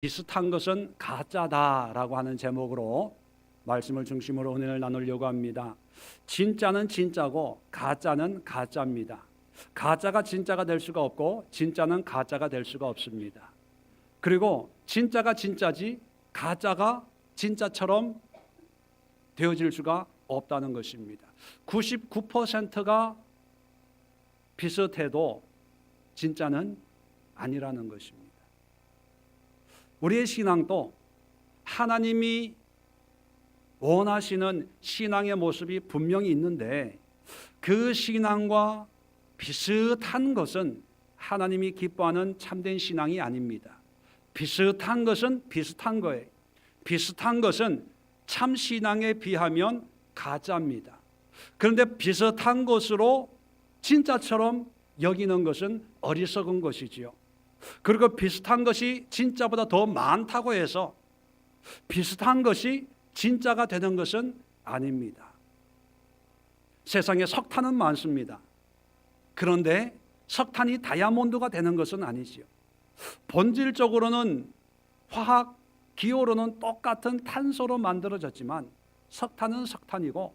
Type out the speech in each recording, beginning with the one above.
비슷한 것은 가짜다라고 하는 제목으로 말씀을 중심으로 은혜를 나누려고 합니다. 진짜는 진짜고 가짜는 가짜입니다. 가짜가 진짜가 될 수가 없고 진짜는 가짜가 될 수가 없습니다. 그리고 진짜가 진짜지 가짜가 진짜처럼 되어질 수가 없다는 것입니다. 99%가 비슷해도 진짜는 아니라는 것입니다. 우리의 신앙도 하나님이 원하시는 신앙의 모습이 분명히 있는데 그 신앙과 비슷한 것은 하나님이 기뻐하는 참된 신앙이 아닙니다. 비슷한 것은 비슷한 거예요. 비슷한 것은 참 신앙에 비하면 가짜입니다. 그런데 비슷한 것으로 진짜처럼 여기는 것은 어리석은 것이지요. 그리고 비슷한 것이 진짜보다 더 많다고 해서 비슷한 것이 진짜가 되는 것은 아닙니다. 세상에 석탄은 많습니다. 그런데 석탄이 다이아몬드가 되는 것은 아니지요. 본질적으로는 화학 기호로는 똑같은 탄소로 만들어졌지만 석탄은 석탄이고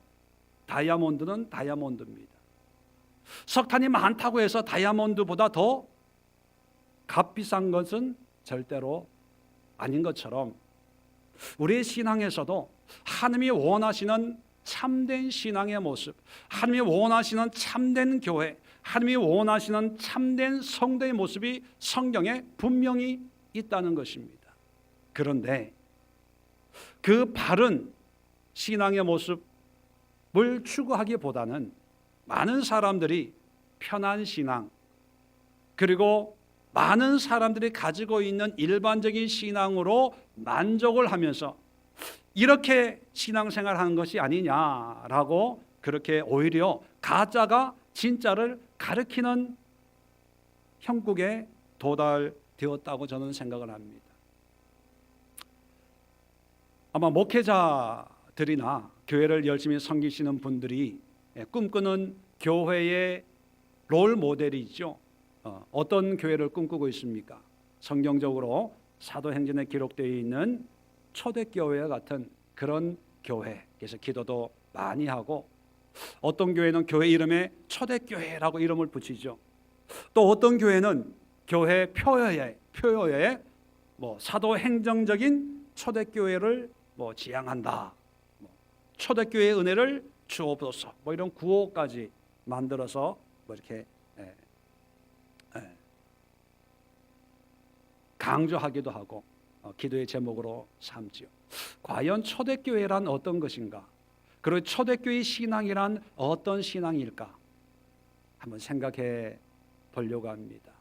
다이아몬드는 다이아몬드입니다. 석탄이 많다고 해서 다이아몬드보다 더 값비싼 것은 절대로 아닌 것처럼 우리의 신앙에서도 하나님이 원하시는 참된 신앙의 모습, 하나님이 원하시는 참된 교회, 하나님이 원하시는 참된 성도의 모습이 성경에 분명히 있다는 것입니다. 그런데 그 바른 신앙의 모습을 추구하기보다는 많은 사람들이 편한 신앙, 그리고 많은 사람들이 가지고 있는 일반적인 신앙으로 만족을 하면서 이렇게 신앙생활하는 것이 아니냐라고 그렇게 오히려 가짜가 진짜를 가리키는 형국에 도달되었다고 저는 생각을 합니다. 아마 목회자들이나 교회를 열심히 섬기시는 분들이 꿈꾸는 교회의 롤 모델이 있죠. 어떤 교회를 꿈꾸고 있습니까? 성경적으로 사도행전에 기록되어 있는 초대교회와 같은 그런 교회에서 기도도 많이 하고, 어떤 교회는 교회 이름에 초대교회라고 이름을 붙이죠. 또 어떤 교회는 교회 표어에 사도행정적인 초대교회를 지향한다. 초대교회의 은혜를 주옵소서. 이런 구호까지 만들어서 이렇게 강조하기도 하고 기도의 제목으로 삼지요. 과연 초대교회란 어떤 것인가? 그리고 초대교회 신앙이란 어떤 신앙일까? 한번 생각해 보려고 합니다.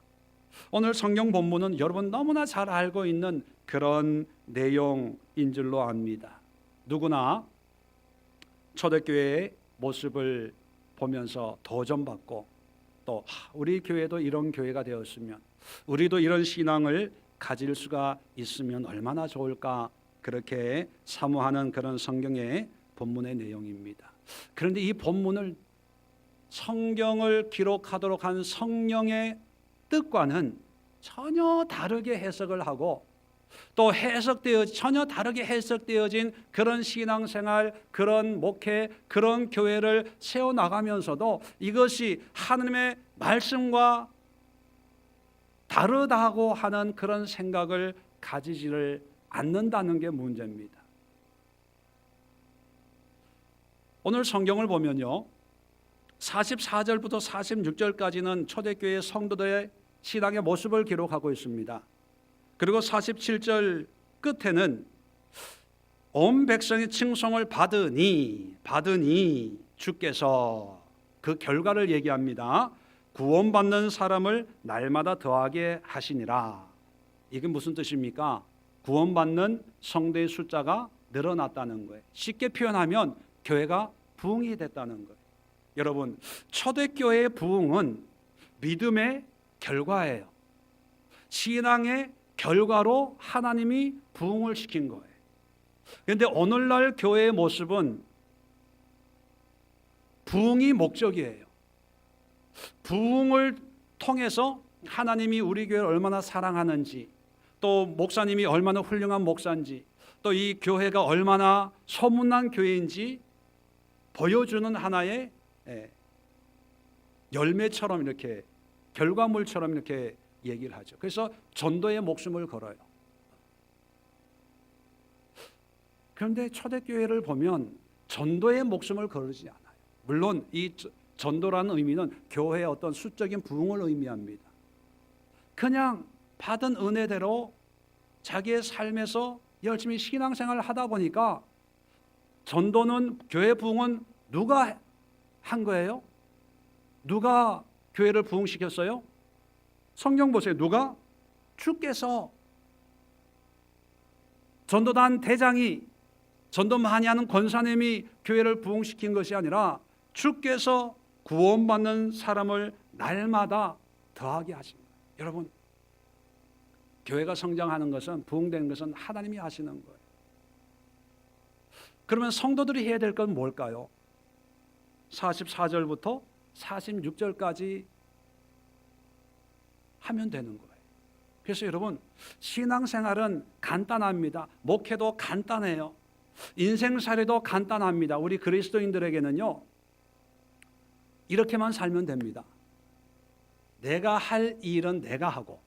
오늘 성경 본문은 여러분 너무나 잘 알고 있는 그런 내용인 줄로 압니다. 누구나 초대교회의 모습을 보면서 도전받고 또 우리 교회도 이런 교회가 되었으면, 우리도 이런 신앙을 가질 수가 있으면 얼마나 좋을까, 그렇게 사모하는 그런 성경의 본문의 내용입니다. 그런데 이 본문을 성경을 기록하도록 한 성령의 뜻과는 전혀 다르게 해석을 하고 또 전혀 다르게 해석되어진 그런 신앙생활, 그런 목회, 그런 교회를 세워나가면서도 이것이 하나님의 말씀과 다르다고 하는 그런 생각을 가지지를 않는다는 게 문제입니다. 오늘 성경을 보면요, 44절부터 46절까지는 초대교회 성도들의 신앙의 모습을 기록하고 있습니다. 그리고 47절 끝에는 온 백성의 칭송을 받으니 주께서 그 결과를 얘기합니다. 구원받는 사람을 날마다 더하게 하시니라. 이게 무슨 뜻입니까? 구원받는 성도의 숫자가 늘어났다는 거예요. 쉽게 표현하면 교회가 부흥이 됐다는 거예요. 여러분, 초대교회의 부흥은 믿음의 결과예요. 신앙의 결과로 하나님이 부흥을 시킨 거예요. 그런데 오늘날 교회의 모습은 부흥이 목적이에요. 부흥을 통해서 하나님이 우리 교회를 얼마나 사랑하는지, 또 목사님이 얼마나 훌륭한 목사인지, 또 이 교회가 얼마나 소문난 교회인지 보여주는 하나의 열매처럼, 이렇게 결과물처럼 이렇게 얘기를 하죠. 그래서 전도에 목숨을 걸어요. 그런데 초대교회를 보면 전도에 목숨을 거르지 않아요. 물론 이 전도라는 의미는 교회의 어떤 수적인 부흥을 의미합니다. 그냥 받은 은혜대로 자기의 삶에서 열심히 신앙생활을 하다 보니까, 전도는, 교회 부흥은 누가 한 거예요? 누가 교회를 부흥시켰어요? 성경 보세요. 누가? 주께서. 전도단 대장이, 전도 많이 하는 권사님이 교회를 부흥시킨 것이 아니라 주께서 구원받는 사람을 날마다 더하게 하신 거예요. 여러분, 교회가 성장하는 것은, 부흥되는 것은 하나님이 하시는 거예요. 그러면 성도들이 해야 될 건 뭘까요? 44절부터 46절까지 하면 되는 거예요. 그래서 여러분, 신앙생활은 간단합니다. 목회도 간단해요. 인생살이도 간단합니다. 우리 그리스도인들에게는요, 이렇게만 살면 됩니다. 내가 할 일은 내가 하고,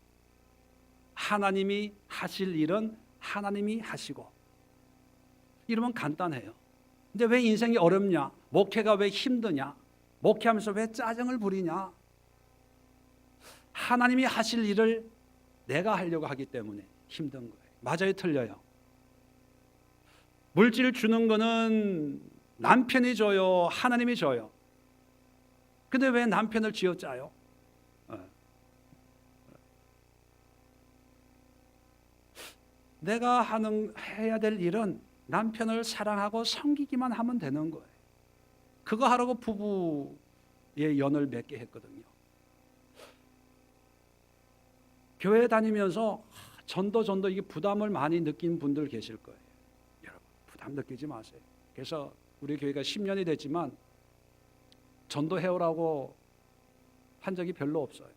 하나님이 하실 일은 하나님이 하시고, 이러면 간단해요. 근데 왜 인생이 어렵냐? 목회가 왜 힘드냐? 목회하면서 왜 짜증을 부리냐? 하나님이 하실 일을 내가 하려고 하기 때문에 힘든 거예요. 맞아요, 틀려요? 물질 주는 거는 남편이 줘요, 하나님이 줘요? 근데 왜 남편을 쥐어짜요? 내가 해야 될 일은 남편을 사랑하고 섬기기만 하면 되는 거예요. 그거 하라고 부부의 연을 맺게 했거든요. 교회 다니면서 전도 이게 부담을 많이 느낀 분들 계실 거예요. 여러분, 부담 느끼지 마세요. 그래서 우리 교회가 10년이 됐지만 전도 해오라고 한 적이 별로 없어요.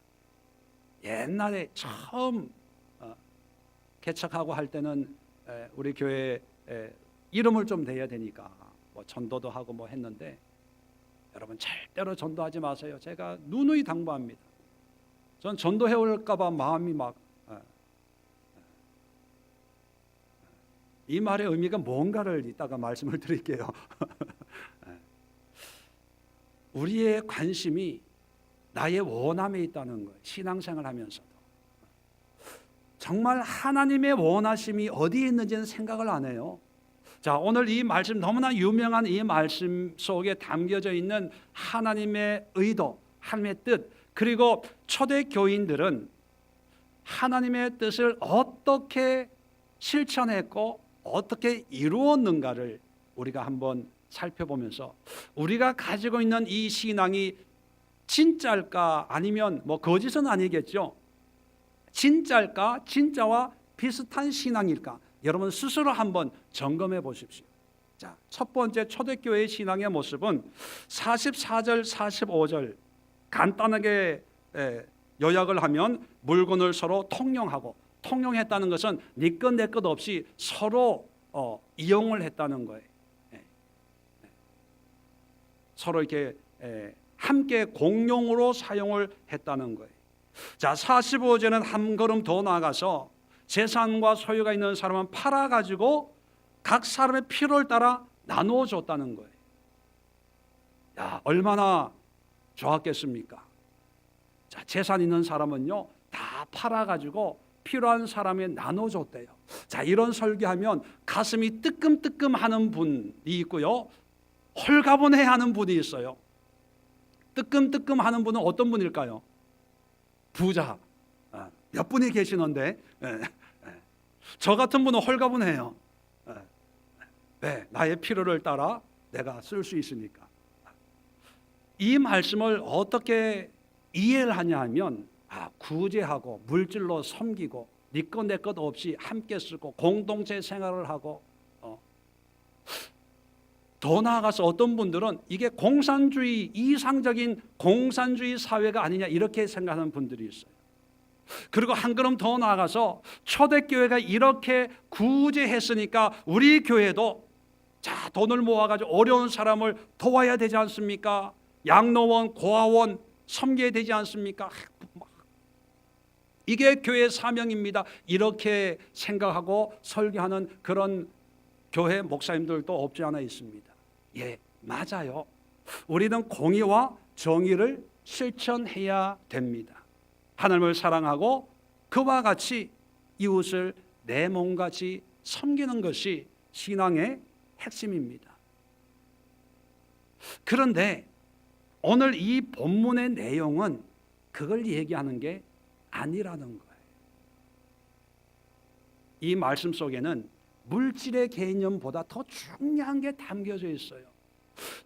옛날에 처음 개척하고 할 때는 우리 교회 이름을 좀 내야 되니까 뭐 전도도 하고 뭐 했는데, 여러분 절대로 전도하지 마세요. 제가 누누이 당부합니다. 전 전도해 올까 봐 마음이 막, 이 말의 의미가 뭔가를 이따가 말씀을 드릴게요. 우리의 관심이 나의 원함에 있다는 거예요. 신앙생활 하면서도 정말 하나님의 원하심이 어디에 있는지는 생각을 안 해요. 자, 오늘 이 말씀, 너무나 유명한 이 말씀 속에 담겨져 있는 하나님의 의도, 하나님의 뜻, 그리고 초대 교인들은 하나님의 뜻을 어떻게 실천했고 어떻게 이루었는가를 우리가 한번 살펴보면서, 우리가 가지고 있는 이 신앙이 진짜일까, 아니면 뭐 거짓은 아니겠죠. 진짜일까, 진짜와 비슷한 신앙일까, 여러분 스스로 한번 점검해 보십시오. 자, 첫 번째 초대교회의 신앙의 모습은 44절, 45절 간단하게 요약을 하면, 물건을 서로 통용하고, 통용했다는 것은 네 것 내 것 없이 서로 이용을 했다는 거예요. 서로 이렇게 함께 공용으로 사용을 했다는 거예요. 자, 45절은 한 걸음 더 나아가서 재산과 소유가 있는 사람은 팔아가지고 각 사람의 필요를 따라 나누어 줬다는 거예요. 야, 얼마나 좋았겠습니까? 자, 재산 있는 사람은요, 다 팔아가지고 필요한 사람에 나눠줬대요. 자, 이런 설교하면 가슴이 뜨끔뜨끔하는 분이 있고요, 홀가분해하는 분이 있어요. 뜨끔뜨끔하는 분은 어떤 분일까요? 부자 몇 분이 계시는데, 저 같은 분은 홀가분해요. 네, 나의 필요를 따라 내가 쓸 수 있으니까. 이 말씀을 어떻게 이해를 하냐 하면, 구제하고 물질로 섬기고 네 것 내 것 없이 함께 쓰고 공동체 생활을 하고, 더 나아가서 어떤 분들은 이게 공산주의, 이상적인 공산주의 사회가 아니냐, 이렇게 생각하는 분들이 있어요. 그리고 한 걸음 더 나아가서 초대교회가 이렇게 구제했으니까 우리 교회도 자, 돈을 모아가지고 어려운 사람을 도와야 되지 않습니까? 양로원, 고아원 섬겨야 되지 않습니까? 이게 교회 사명입니다. 이렇게 생각하고 설교하는 그런 교회 목사님들도 없지 않아 있습니다. 예, 맞아요. 우리는 공의와 정의를 실천해야 됩니다. 하나님을 사랑하고 그와 같이 이웃을 내 몸같이 섬기는 것이 신앙의 핵심입니다. 그런데 오늘 이 본문의 내용은 그걸 얘기하는 게 아니라는 거예요. 이 말씀 속에는 물질의 개념보다 더 중요한 게 담겨져 있어요.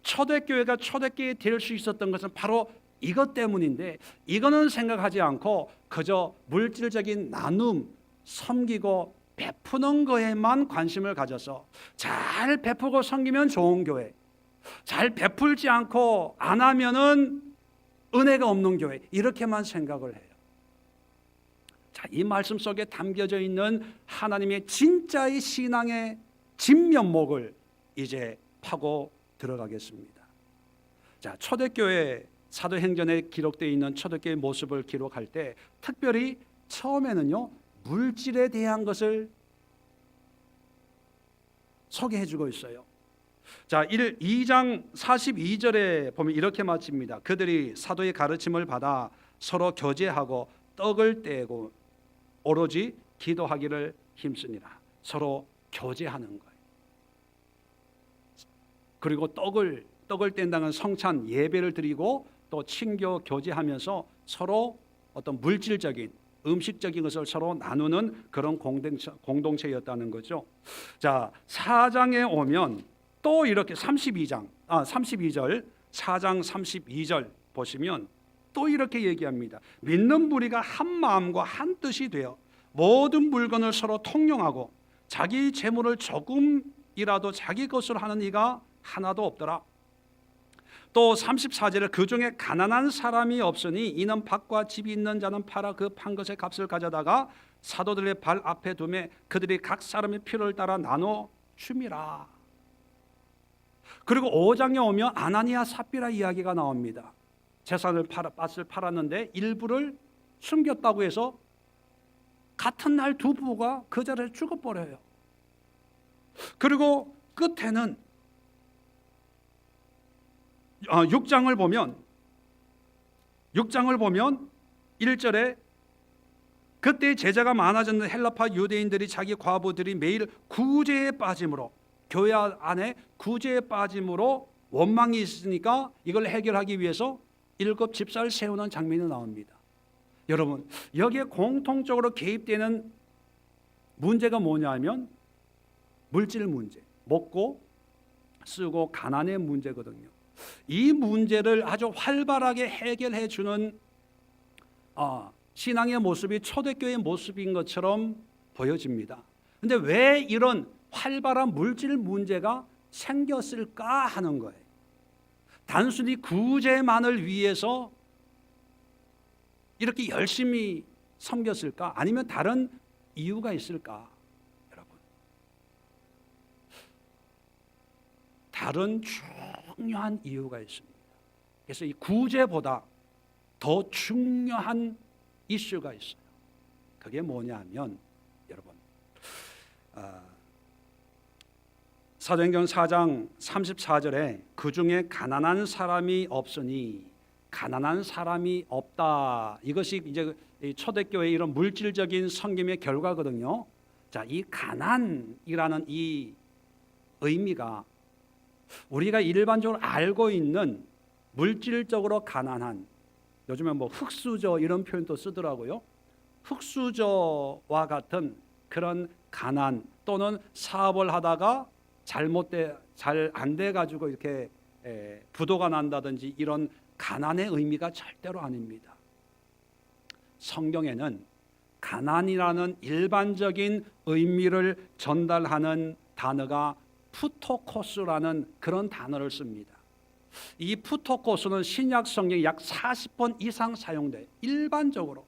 초대교회가 초대교회 될 수 있었던 것은 바로 이것 때문인데, 이거는 생각하지 않고 그저 물질적인 나눔, 섬기고 베푸는 거에만 관심을 가져서 잘 베푸고 섬기면 좋은 교회, 잘 베풀지 않고 안 하면은 은혜가 없는 교회, 이렇게만 생각을 해요. 자, 이 말씀 속에 담겨져 있는 하나님의 진짜의 신앙의 진면목을 이제 파고 들어가겠습니다. 자, 초대교회 사도행전에 기록되어 있는 초대교회의 모습을 기록할 때 특별히 처음에는요, 물질에 대한 것을 소개해주고 있어요. 자, 2장 42절에 보면 이렇게 마칩니다. 그들이 사도의 가르침을 받아 서로 교제하고 떡을 떼고 오로지 기도하기를 힘쓰니라. 서로 교제하는 거예요. 그리고 떡을 뗀다는 성찬 예배를 드리고 또 친교 교제하면서 서로 어떤 물질적인 음식적인 것을 서로 나누는 그런 공동체였다는 거죠. 자, 4장에 오면 또 이렇게 32절 4장 32절 보시면 또 이렇게 얘기합니다. 믿는 무리가 한 마음과 한 뜻이 되어 모든 물건을 서로 통용하고 자기 재물을 조금이라도 자기 것으로 하는 이가 하나도 없더라. 또 34절에 그 중에 가난한 사람이 없으니 이는 밭과 집이 있는 자는 팔아 그 판 것의 값을 가져다가 사도들의 발 앞에 두매 그들이 각 사람의 필요를 따라 나눠 줌이라. 그리고 5장에 오면 아나니아 삽비라 이야기가 나옵니다. 재산을 밭을 팔았는데 일부를 숨겼다고 해서 같은 날 두 부부가 그 자리에 죽어버려요. 그리고 끝에는 6장을 보면 1절에 그때 제자가 많아졌는 헬라파 유대인들이 자기 과부들이 매일 구제에 빠짐으로, 교회 안에 구제에 빠짐으로 원망이 있으니까 이걸 해결하기 위해서 7 집사를 세우는 장면이 나옵니다. 여러분, 여기에 공통적으로 개입되는 문제가 뭐냐 하면 물질 문제, 먹고 쓰고 가난의 문제거든요. 이 문제를 아주 활발하게 해결해 주는 신앙의 모습이 초대교회의 모습인 것처럼 보여집니다. 그런데 왜 이런 활발한 물질 문제가 생겼을까 하는 거예요. 단순히 구제만을 위해서 이렇게 열심히 섬겼을까? 아니면 다른 이유가 있을까? 여러분, 다른 중요한 이유가 있습니다. 그래서 이 구제보다 더 중요한 이슈가 있어요. 그게 뭐냐면 여러분, 사도행전 4장 34절에 그 중에 가난한 사람이 없으니, 가난한 사람이 없다. 이것이 이제 초대교회의 이런 물질적인 섬김의 결과거든요. 자, 이 가난이라는 이 의미가 우리가 일반적으로 알고 있는 물질적으로 가난한, 요즘에 뭐 흙수저 이런 표현도 쓰더라고요. 흙수저와 같은 그런 가난, 또는 사업을 하다가 잘 안 돼 가지고 이렇게 부도가 난다든지 이런 가난의 의미가 절대로 아닙니다. 성경에는 가난이라는 일반적인 의미를 전달하는 단어가 푸토코스라는 그런 단어를 씁니다. 이 푸토코스는 신약 성경에 약 40번 이상 사용돼요. 일반적으로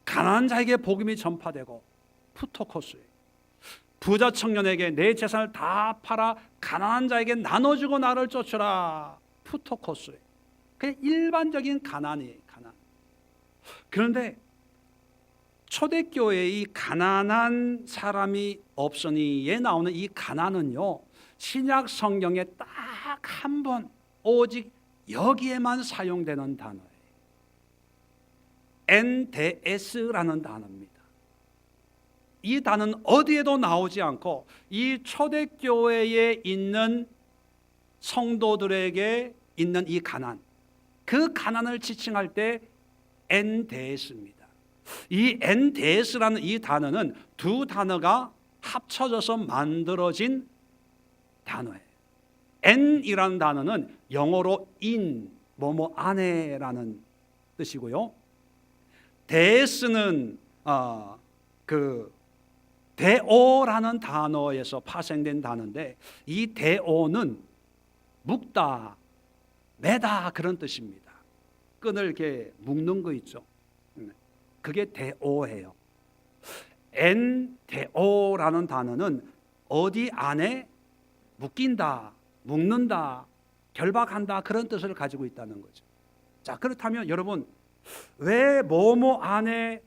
가난한 자에게 복음이 전파되고 푸토코스예요. 부자 청년에게 내 재산을 다 팔아 가난한 자에게 나눠주고 나를 쫓으라. 푸토코스예요. 그냥 일반적인 가난이에요. 가난. 그런데 초대교회에 이 가난한 사람이 없으니에 나오는 이 가난은요, 신약 성경에 딱 한 번 오직 여기에만 사용되는 단어예요. 엔데스라는 단어입니다. 이 단어는 어디에도 나오지 않고 이 초대교회에 있는 성도들에게 있는 이 가난, 그 가난을 지칭할 때 엔데스입니다. 이 엔데스라는 이 단어는 두 단어가 합쳐져서 만들어진 단어예요. 엔이라는 단어는 영어로 인, 뭐뭐 안에라는 뜻이고요. 데스는 데오라는 단어에서 파생된 단어인데, 이 데오는 묶다, 매다 그런 뜻입니다. 끈을 이렇게 묶는 거 있죠. 그게 데오예요. 엔데오라는 단어는 어디 안에 묶인다, 묶는다, 결박한다 그런 뜻을 가지고 있다는 거죠. 자, 그렇다면 여러분, 왜 뭐뭐 안에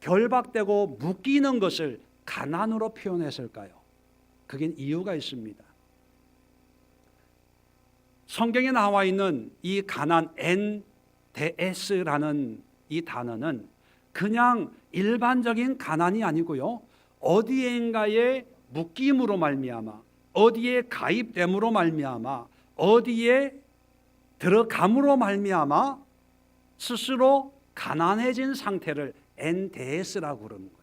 결박되고 묶이는 것을 가난으로 표현했을까요? 그게 이유가 있습니다. 성경에 나와 있는 이 가난, 엔데스라는 이 단어는 그냥 일반적인 가난이 아니고요, 어디엔가에 묶임으로 말미암아, 어디에 가입됨으로 말미암아, 어디에 들어감으로 말미암아 스스로 가난해진 상태를 엔데스라고 그러는 거예요.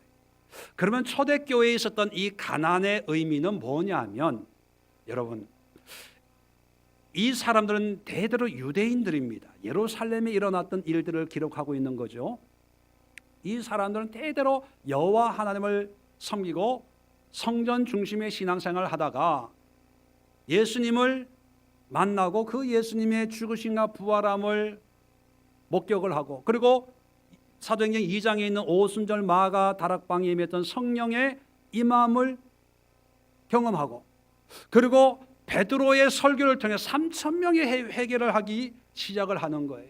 그러면 초대교회에 있었던 이 가난의 의미는 뭐냐면, 여러분, 이 사람들은 대대로 유대인들입니다. 예루살렘에 일어났던 일들을 기록하고 있는 거죠. 이 사람들은 대대로 여호와 하나님을 섬기고 성전 중심의 신앙생활을 하다가 예수님을 만나고 그 예수님의 죽으심과 부활함을 목격을 하고, 그리고 사도행전 2장에 있는 오순절 마가 다락방에 임했던 성령의 임함을 경험하고, 그리고 베드로의 설교를 통해 3,000명의 회개를 하기 시작을 하는 거예요.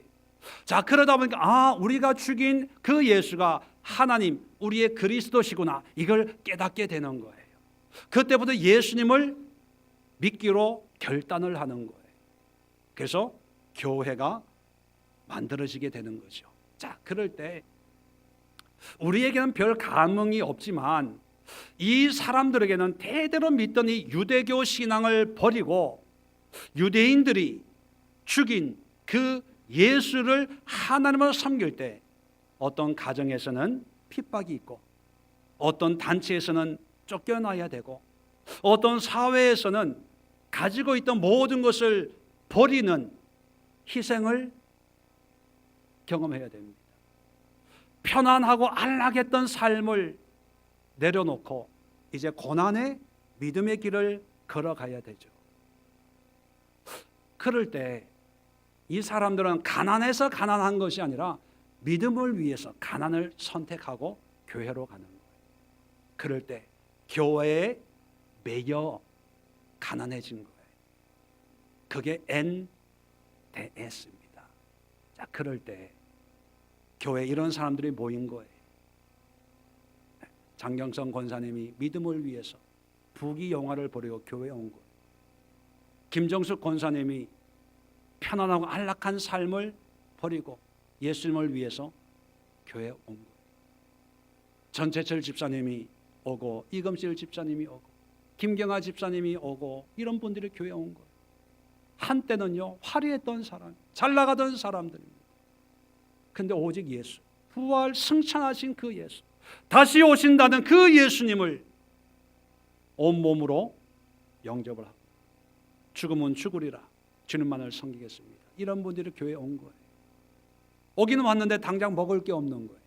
자, 그러다 보니까 우리가 죽인 그 예수가 하나님, 우리의 그리스도시구나, 이걸 깨닫게 되는 거예요. 그때부터 예수님을 믿기로 결단을 하는 거예요. 그래서 교회가 만들어지게 되는 거죠. 자, 그럴 때 우리에게는 별 감흥이 없지만 이 사람들에게는 대대로 믿던 이 유대교 신앙을 버리고 유대인들이 죽인 그 예수를 하나님을 섬길 때 어떤 가정에서는 핍박이 있고, 어떤 단체에서는 쫓겨나야 되고, 어떤 사회에서는 가지고 있던 모든 것을 버리는 희생을 경험해야 됩니다. 편안하고 안락했던 삶을 내려놓고 이제 고난의 믿음의 길을 걸어가야 되죠. 그럴 때 이 사람들은 가난해서 가난한 것이 아니라 믿음을 위해서 가난을 선택하고 교회로 가는 거예요. 그럴 때 교회에 매여 가난해진 거예요. 그게 NDS입니다. 자, 그럴 때 교회에 이런 사람들이 모인 거예요. 장경성 권사님이 믿음을 위해서 부귀영화를 버리고 교회에 온 거예요. 김정숙 권사님이 편안하고 안락한 삶을 버리고 예수님을 위해서 교회에 온 거예요. 전재철 집사님이 오고, 이금실 집사님이 오고, 김경아 집사님이 오고, 이런 분들이 교회에 온 거예요. 한때는요, 화려했던 사람, 잘 나가던 사람들입니다. 근데 오직 예수, 부활 승천하신 그 예수, 다시 오신다는 그 예수님을 온몸으로 영접을 하고, 죽으면 죽으리라, 주님만을 섬기겠습니다, 이런 분들이 교회에 온 거예요. 오기는 왔는데 당장 먹을 게 없는 거예요.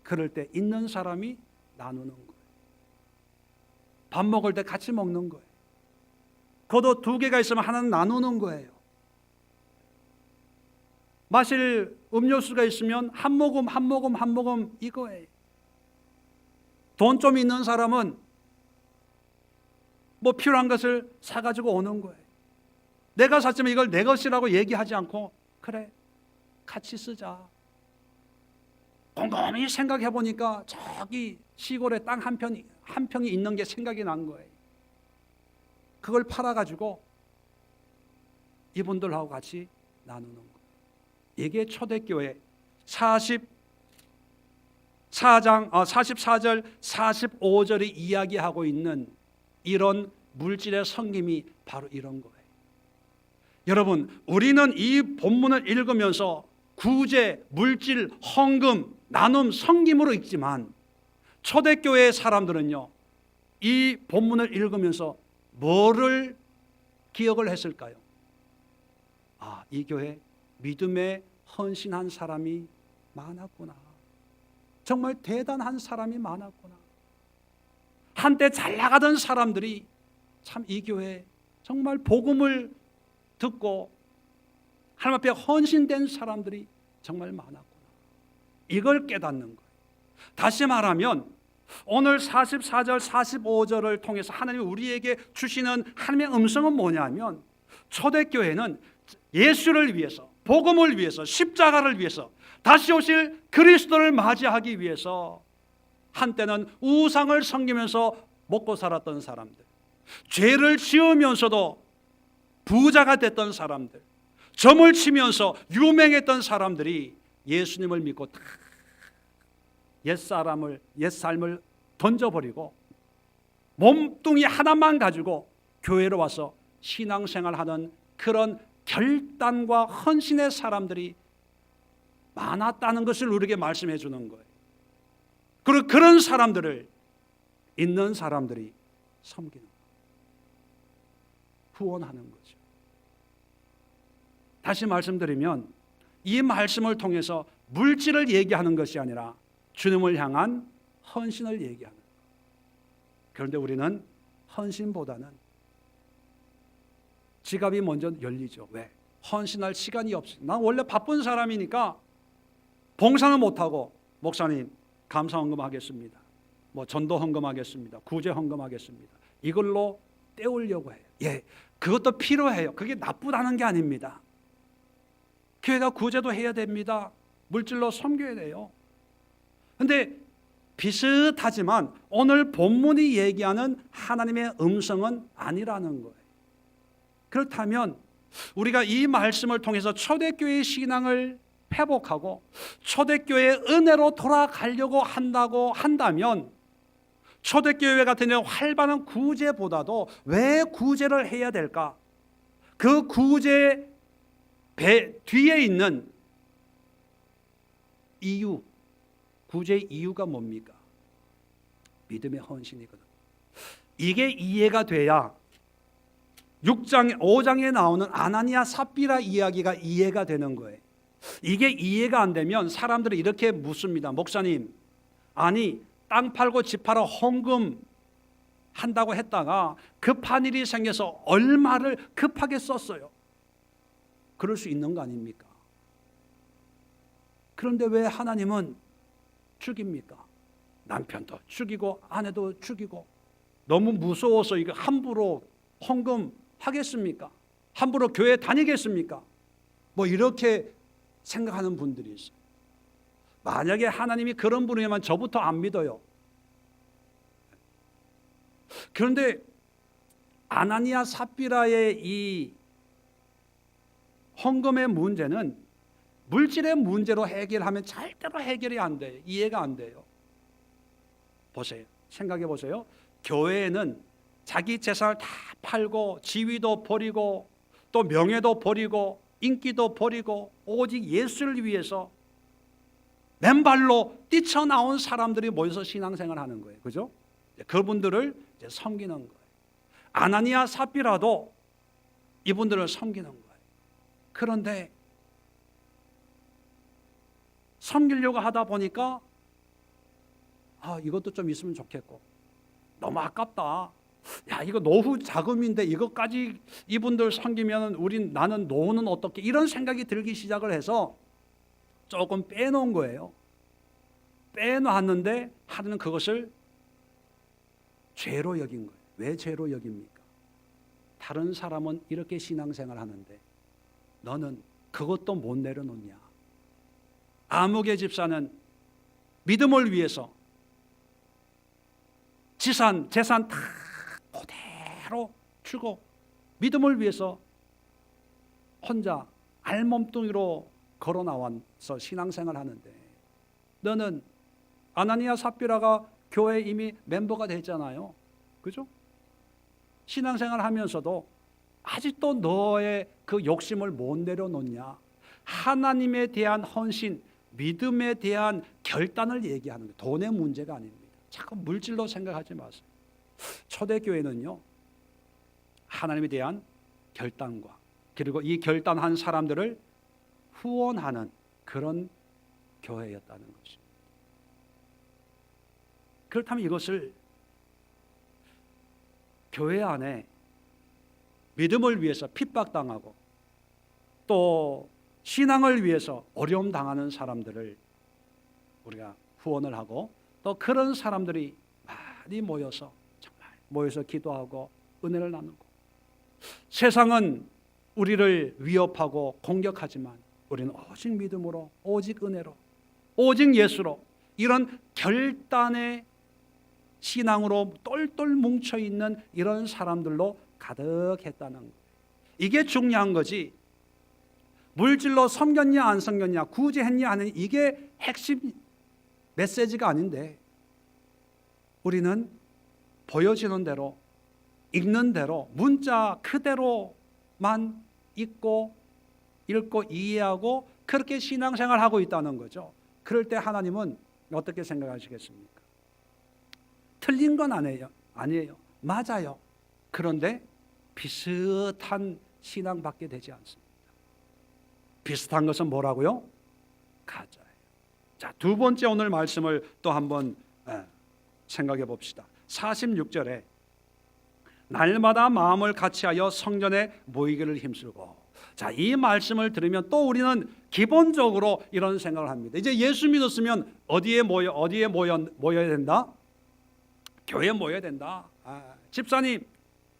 그럴 때 있는 사람이 나누는 거예요. 밥 먹을 때 같이 먹는 거예요. 그것도 2개가 있으면 하나는 나누는 거예요. 마실 음료수가 있으면 한 모금 한 모금 한 모금 이거예요. 돈 좀 있는 사람은 뭐 필요한 것을 사가지고 오는 거예요. 내가 샀지만 이걸 내 것이라고 얘기하지 않고 그래 같이 쓰자. 곰곰이 생각해 보니까 저기 시골에 땅 한 평이 있는 게 생각이 난 거예요. 그걸 팔아가지고 이분들하고 같이 나누는 거예요. 이게 초대교회 44절 45절이 이야기하고 있는 이런 물질의 섬김이 바로 이런 거예요. 여러분, 우리는 이 본문을 읽으면서 구제, 물질, 헌금, 나눔, 섬김으로 읽지만 초대교회의 사람들은요, 이 본문을 읽으면서 뭐를 기억을 했을까요? 아, 이 교회 믿음에 헌신한 사람이 많았구나. 정말 대단한 사람이 많았구나. 한때 잘 나가던 사람들이 참 이 교회 정말 복음을 듣고 하나님 앞에 헌신된 사람들이 정말 많았구나. 이걸 깨닫는 거예요. 다시 말하면 오늘 44절 45절을 통해서 하나님이 우리에게 주시는 하나님의 음성은 뭐냐면 초대교회는 예수를 위해서, 복음을 위해서, 십자가를 위해서, 다시 오실 그리스도를 맞이하기 위해서 한때는 우상을 섬기면서 먹고 살았던 사람들, 죄를 지으면서도 부자가 됐던 사람들, 점을 치면서 유명했던 사람들이 예수님을 믿고 다 옛삶을 던져버리고 몸뚱이 하나만 가지고 교회로 와서 신앙생활하는 그런 결단과 헌신의 사람들이 많았다는 것을 우리에게 말씀해 주는 거예요. 그리고 그런 사람들을 있는 사람들이 섬기는 거예요. 후원하는 거죠. 다시 말씀드리면 이 말씀을 통해서 물질을 얘기하는 것이 아니라 주님을 향한 헌신을 얘기하는 거예요. 그런데 우리는 헌신보다는 지갑이 먼저 열리죠. 왜? 헌신할 시간이 없어요. 난 원래 바쁜 사람이니까 봉사는 못하고 목사님 감사 헌금하겠습니다. 뭐 전도 헌금하겠습니다. 구제 헌금하겠습니다. 이걸로 때우려고 해요. 예, 그것도 필요해요. 그게 나쁘다는 게 아닙니다. 교회가 구제도 해야 됩니다. 물질로 섬겨야 돼요. 그런데 비슷하지만 오늘 본문이 얘기하는 하나님의 음성은 아니라는 거예요. 그렇다면 우리가 이 말씀을 통해서 초대교회의 신앙을 회복하고 초대교회의 은혜로 돌아가려고 한다면 초대교회 같은 경우 활발한 구제보다도 왜 구제를 해야 될까? 그 구제 뒤에 있는 이유, 구제의 이유가 뭡니까? 믿음의 헌신이거든. 이게 이해가 돼야 5장에 나오는 아나니아 삽비라 이야기가 이해가 되는 거예요. 이게 이해가 안 되면 사람들이 이렇게 묻습니다. 목사님, 아니 땅 팔고 집 팔아 헌금 한다고 했다가 급한 일이 생겨서 얼마를 급하게 썼어요. 그럴 수 있는 거 아닙니까? 그런데 왜 하나님은 죽입니까? 남편도 죽이고 아내도 죽이고 너무 무서워서 이거 함부로 헌금 하겠습니까? 함부로 교회 다니겠습니까? 뭐 이렇게 생각하는 분들이 있어요. 만약에 하나님이 그런 분이면 저부터 안 믿어요. 그런데 아나니아 삽비라의 이 헌금의 문제는 물질의 문제로 해결하면 절대로 해결이 안 돼요. 이해가 안 돼요. 보세요. 생각해 보세요. 교회에는 자기 재산을 다 팔고 지위도 버리고 또 명예도 버리고 인기도 버리고 오직 예수를 위해서 맨발로 뛰쳐나온 사람들이 모여서 신앙생활을 하는 거예요. 그죠? 그분들을 이제 섬기는 거예요. 아나니아 삽비라도 이분들을 섬기는 거예요. 그런데 섬기려고 하다 보니까 이것도 좀 있으면 좋겠고 너무 아깝다. 야, 이거 노후 자금인데 이것까지 이분들 섬기면 나는 노후는 어떻게, 이런 생각이 들기 시작을 해서 조금 빼놓은 거예요. 빼놨는데 하나님은 그것을 죄로 여긴 거예요. 왜 죄로 여깁니까? 다른 사람은 이렇게 신앙생활 하는데 너는 그것도 못 내려놓냐? 아무개 집사는 믿음을 위해서 재산 다 그대로 주고 믿음을 위해서 혼자 알몸뚱이로 걸어 나와서 신앙생활 하는데, 너는 아나니아 삽비라가 교회 이미 멤버가 됐잖아요. 그죠? 신앙생활 하면서도 아직도 너의 그 욕심을 못 내려놓냐? 하나님에 대한 헌신, 믿음에 대한 결단을 얘기하는 거예요. 돈의 문제가 아닙니다. 자꾸 물질로 생각하지 마세요. 초대교회는요, 하나님에 대한 결단과 그리고 이 결단한 사람들을 후원하는 그런 교회였다는 것입니다. 그렇다면 이것을 교회 안에 믿음을 위해서 핍박당하고 또 신앙을 위해서 어려움 당하는 사람들을 우리가 후원을 하고, 또 그런 사람들이 많이 모여서 정말 모여서 기도하고 은혜를 나누고, 세상은 우리를 위협하고 공격하지만 우리는 오직 믿음으로, 오직 은혜로, 오직 예수로, 이런 결단의 신앙으로 똘똘 뭉쳐있는 이런 사람들로 가득했다는 거예요. 이게 중요한 거지, 물질로 섬겼냐 안 섬겼냐, 구제했냐 하는 이게 핵심 메시지가 아닌데, 우리는 보여지는 대로, 읽는 대로, 문자 그대로만 읽고 이해하고 그렇게 신앙생활하고 있다는 거죠. 그럴 때 하나님은 어떻게 생각하시겠습니까? 틀린 건 아니에요. 맞아요. 그런데 비슷한 신앙밖에 되지 않습니다. 비슷한 것은 뭐라고요? 가짜예요. 자, 두 번째 오늘 말씀을 또 한번 생각해 봅시다. 46절에 날마다 마음을 같이하여 성전에 모이기를 힘쓰고. 자, 이 말씀을 들으면 또 우리는 기본적으로 이런 생각을 합니다. 이제 예수 믿었으면 어디에 모여야 된다? 교회에 모여야 된다. 집사님,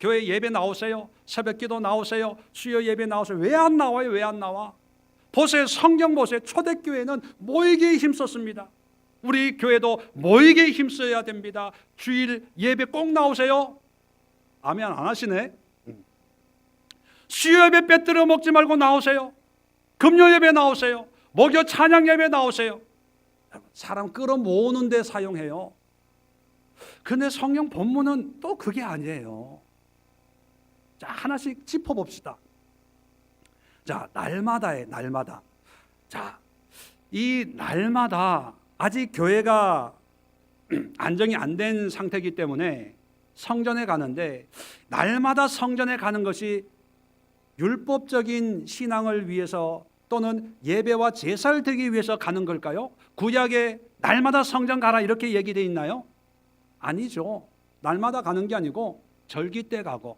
교회 예배 나오세요. 새벽기도 나오세요. 수요 예배 나오세요. 왜 안 나와요? 왜 안 나와? 보세요. 성경 보세요. 초대교회는 모이기에 힘썼습니다. 우리 교회도 모이기에 힘써야 됩니다. 주일 예배 꼭 나오세요. 아멘 안 하시네. 수요 예배 빼뜨려 먹지 말고 나오세요. 금요 예배 나오세요. 목요 찬양 예배 나오세요. 사람 끌어모으는 데 사용해요. 근데 성경 본문은 또 그게 아니에요. 자, 하나씩 짚어봅시다. 자, 날마다에 날마다. 자, 이 날마다 아직 교회가 안정이 안 된 상태이기 때문에 성전에 가는데, 날마다 성전에 가는 것이 율법적인 신앙을 위해서 또는 예배와 제사를 드리기 위해서 가는 걸까요? 구약에 날마다 성전 가라 이렇게 얘기되어 있나요? 아니죠. 날마다 가는 게 아니고 절기 때 가고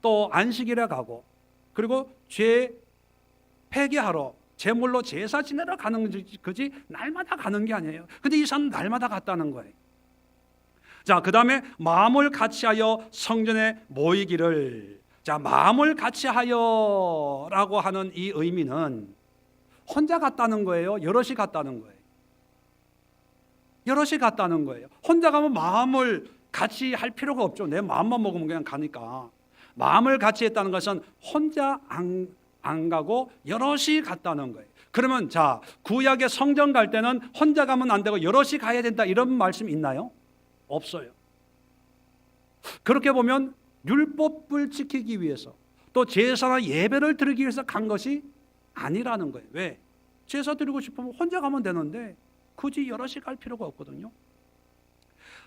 또 안식일에 가고 그리고 죄 회개하러 제물로 제사 지내러 가는 거지 날마다 가는 게 아니에요. 근데 이 사람은 날마다 갔다는 거예요. 자, 그 다음에 마음을 같이하여 성전에 모이기를. 자, 마음을 같이하여 라고 하는 이 의미는 혼자 갔다는 거예요? 여럿이 갔다는 거예요? 여럿이 갔다는 거예요. 혼자 가면 마음을 같이 할 필요가 없죠. 내 마음만 먹으면 그냥 가니까. 마음을 같이 했다는 것은 혼자 안 가고 여럿이 갔다는 거예요. 그러면 자, 구약의 성전 갈 때는 혼자 가면 안 되고 여럿이 가야 된다 이런 말씀 있나요? 없어요. 그렇게 보면 율법을 지키기 위해서 또 제사나 예배를 드리기 위해서 간 것이 아니라는 거예요. 왜? 제사 드리고 싶으면 혼자 가면 되는데 굳이 여럿이 갈 필요가 없거든요.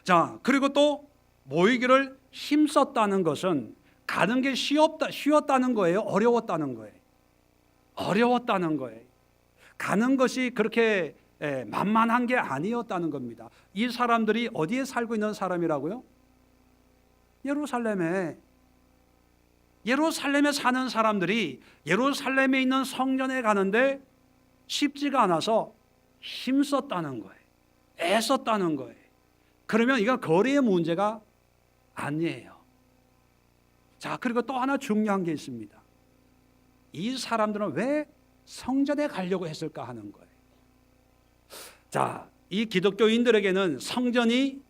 자, 그리고 또 모이기를 힘썼다는 것은 가는 게 쉬웠다는 거예요? 어려웠다는 거예요? 어려웠다는 거예요. 가는 것이 그렇게 만만한 게 아니었다는 겁니다. 이 사람들이 어디에 살고 있는 사람이라고요? 예루살렘에 사는 사람들이 예루살렘에 있는 성전에 가는데 쉽지가 않아서 힘썼다는 거예요. 애썼다는 거예요. 그러면 이건 거리의 문제가 아니에요. 자, 그리고 또 하나 중요한 게 있습니다. 이 사람들은 왜 성전에 가려고 했을까 하는 거예요. 자, 이 기독교인들에게는 성전이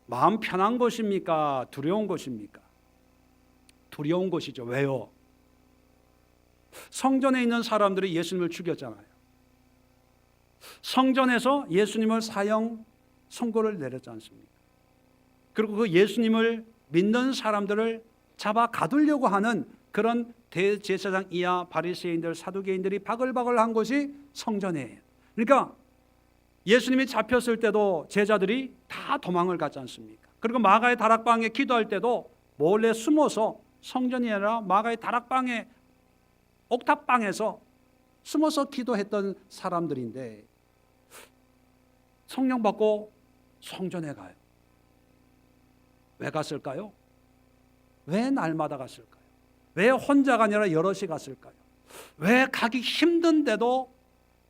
마음 편한 곳입니까? 두려운 곳입니까? 두려운 곳이죠. 왜요? 성전에 있는 사람들이 예수님을 죽였잖아요. 성전에서 예수님을 사형 선고를 내렸지 않습니까? 그리고 그 예수님을 믿는 사람들을 잡아 가두려고 하는 그런 대제사장 이하 바리새인들, 사두개인들이 바글바글한 곳이 성전이에요. 그러니까 예수님이 잡혔을 때도 제자들이 다 도망을 갔지 않습니까? 그리고 마가의 다락방에 기도할 때도 몰래 숨어서, 성전이 아니라 마가의 다락방에 옥탑방에서 숨어서 기도했던 사람들인데 성령 받고 성전에 가요. 왜 갔을까요? 왜 날마다 갔을까요? 왜 혼자가 아니라 여럿이 갔을까요? 왜 가기 힘든데도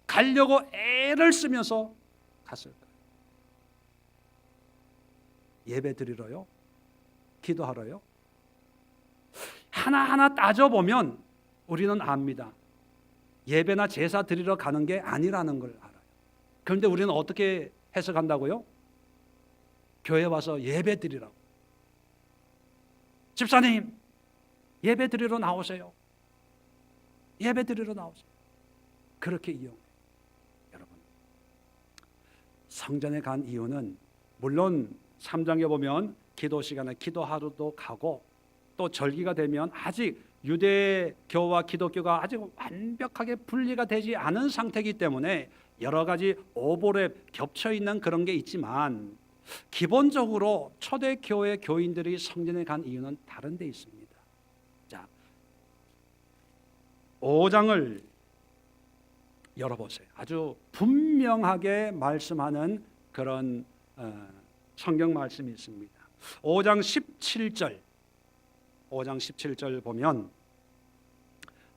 가려고 애를 쓰면서 갔을까요? 예배 드리러요? 기도하러요? 하나하나 따져보면 우리는 압니다. 예배나 제사 드리러 가는 게 아니라는 걸 알아요. 그런데 우리는 어떻게 해석한다고요? 교회 와서 예배 드리라고. 집사님, 예배 드리러 나오세요. 예배 드리러 나오세요. 그렇게 이용해요. 여러분, 성전에 간 이유는 물론 3장에 보면 기도 시간에 기도하러도 가고 또 절기가 되면 아직 유대교와 기독교가 아직 완벽하게 분리가 되지 않은 상태이기 때문에 여러 가지 오버랩 겹쳐 있는 그런 게 있지만 기본적으로 초대교회 교인들이 성전에 간 이유는 다른 데 있습니다. 자, 5장을 열어보세요. 아주 분명하게 말씀하는 그런 성경 말씀이 있습니다. 5장 17절 보면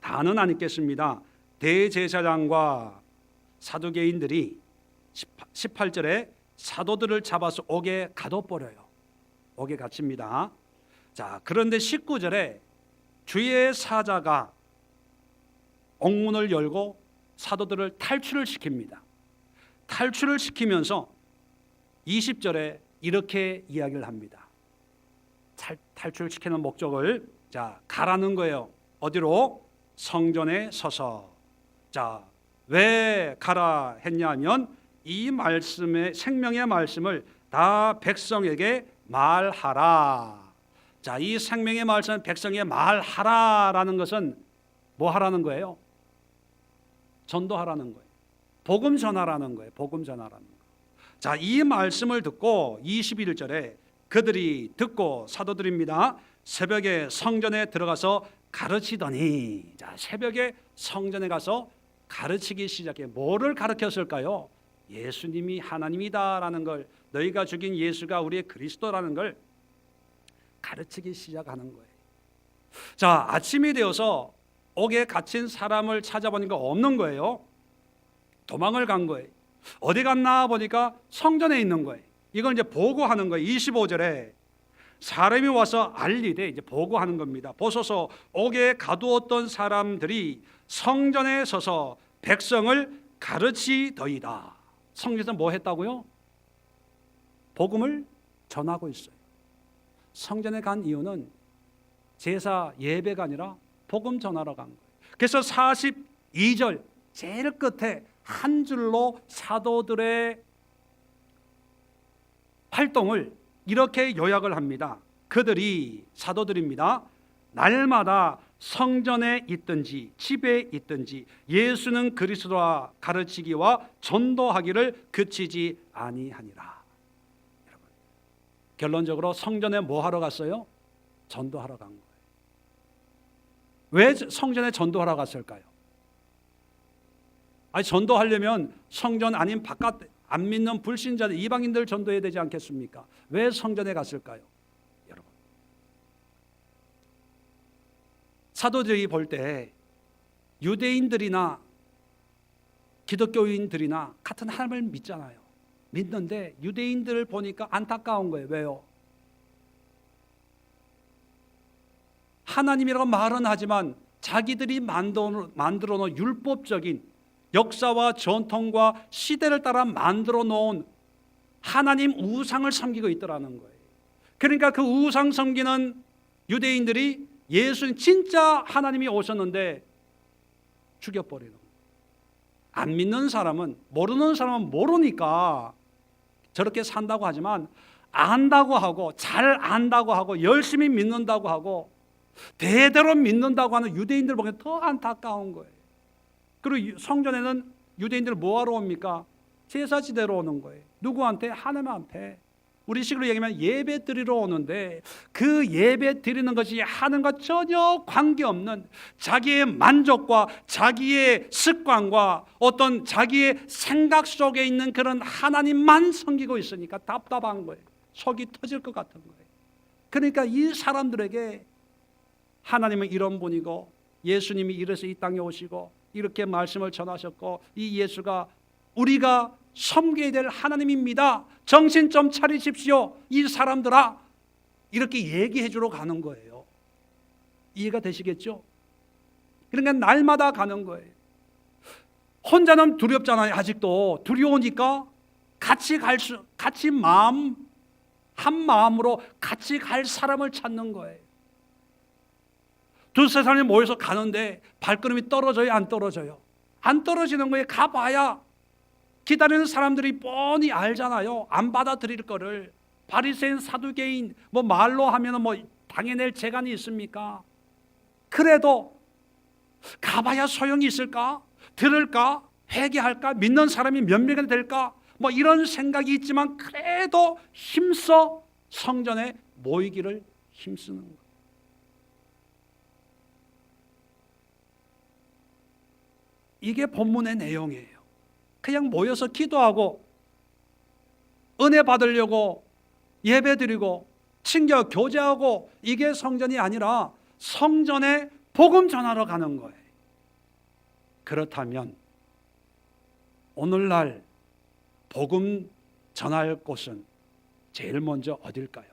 다는 안 읽겠습니다. 대제사장과 사두개인들이 18절에 사도들을 잡아서 옥에 가둬버려요. 옥에 갇힙니다. 자, 그런데 19절에 주의 사자가 옥문을 열고 사도들을 탈출을 시킵니다. 탈출을 시키면서 20절에 이렇게 이야기를 합니다. 탈출시키는 목적을 가라는 거예요. 어디로? 성전에 서서. 자, 왜 가라 했냐면 이 말씀의 생명의 말씀을 다 백성에게 말하라. 자, 이 생명의 말씀을 백성에게 말하라라는 것은 뭐 하라는 거예요? 전도하라는 거예요. 복음 전하라는 거예요. 복음 전하라는 거예요. 자, 이 말씀을 듣고 21절에 그들이 듣고 사도들입니다. 새벽에 성전에 들어가서 가르치더니, 자, 새벽에 성전에 가서 가르치기 시작해. 뭐를 가르쳤을까요? 예수님이 하나님이다라는 걸, 너희가 죽인 예수가 우리의 그리스도라는 걸 가르치기 시작하는 거예요. 자, 아침이 되어서 옥에 갇힌 사람을 찾아보니까 없는 거예요. 도망을 간 거예요. 어디 갔나 보니까 성전에 있는 거예요. 이걸 이제 보고하는 거예요. 25절에 사람이 와서 알리되, 이제 보고하는 겁니다. 보소서 옥에 가두었던 사람들이 성전에 서서 백성을 가르치더이다. 성전에서 뭐 했다고요? 복음을 전하고 있어요. 성전에 간 이유는 제사 예배가 아니라 복음 전하러 간 거예요. 그래서 42절 제일 끝에 한 줄로 사도들의 활동을 이렇게 요약을 합니다. 그들이, 사도들입니다, 날마다 성전에 있든지 집에 있든지 예수는 그리스도라 가르치기와 전도하기를 그치지 아니하니라. 여러분, 결론적으로 성전에 뭐 하러 갔어요? 전도하러 간 거예요. 왜 성전에 전도하러 갔을까요? 아니, 전도하려면 성전 아닌 바깥 안 믿는 불신자들, 이방인들 전도해야 되지 않겠습니까? 왜 성전에 갔을까요? 여러분, 사도들이 볼 때 유대인들이나 기독교인들이나 같은 하나님을 믿잖아요. 믿는데 유대인들을 보니까 안타까운 거예요. 왜요? 하나님이라고 말은 하지만 자기들이 만들어 놓은 율법적인 역사와 전통과 시대를 따라 만들어 놓은 하나님 우상을 섬기고 있더라는 거예요. 그러니까 그 우상 섬기는 유대인들이 예수님 진짜 하나님이 오셨는데 죽여버리는 거예요. 안 믿는 사람은, 모르는 사람은 모르니까 저렇게 산다고 하지만 안다고 하고 잘 안다고 하고 열심히 믿는다고 하고 대대로 믿는다고 하는 유대인들 보기엔 더 안타까운 거예요. 그리고 성전에는 유대인들 뭐하러 옵니까? 제사 지내러 오는 거예요. 누구한테? 하나님한테. 우리식으로 얘기하면 예배 드리러 오는데 그 예배 드리는 것이 하나님과 전혀 관계없는 자기의 만족과 자기의 습관과 어떤 자기의 생각 속에 있는 그런 하나님만 섬기고 있으니까 답답한 거예요. 속이 터질 것 같은 거예요. 그러니까 이 사람들에게 하나님은 이런 분이고 예수님이 이래서 이 땅에 오시고 이렇게 말씀을 전하셨고 이 예수가 우리가 섬겨야 될 하나님입니다. 정신 좀 차리십시오. 이 사람들아. 이렇게 얘기해 주러 가는 거예요. 이해가 되시겠죠? 그러니까 날마다 가는 거예요. 혼자는 두렵잖아요. 아직도 두려우니까 같이 한 마음으로 같이 갈 사람을 찾는 거예요. 두세 사람이 모여서 가는데 발걸음이 떨어져요? 안 떨어져요? 안 떨어지는 거예요. 가봐야 기다리는 사람들이 뻔히 알잖아요. 안 받아들일 거를. 바리새인, 사두개인 뭐 말로 하면 뭐 당해낼 재간이 있습니까? 그래도 가봐야 소용이 있을까? 들을까? 회개할까? 믿는 사람이 몇 명이나 될까? 뭐 이런 생각이 있지만 그래도 힘써 성전에 모이기를 힘쓰는 거예요. 이게 본문의 내용이에요. 그냥 모여서 기도하고 은혜 받으려고 예배드리고 친교 교제하고 이게 성전이 아니라 성전에 복음 전하러 가는 거예요. 그렇다면 오늘날 복음 전할 곳은 제일 먼저 어딜까요?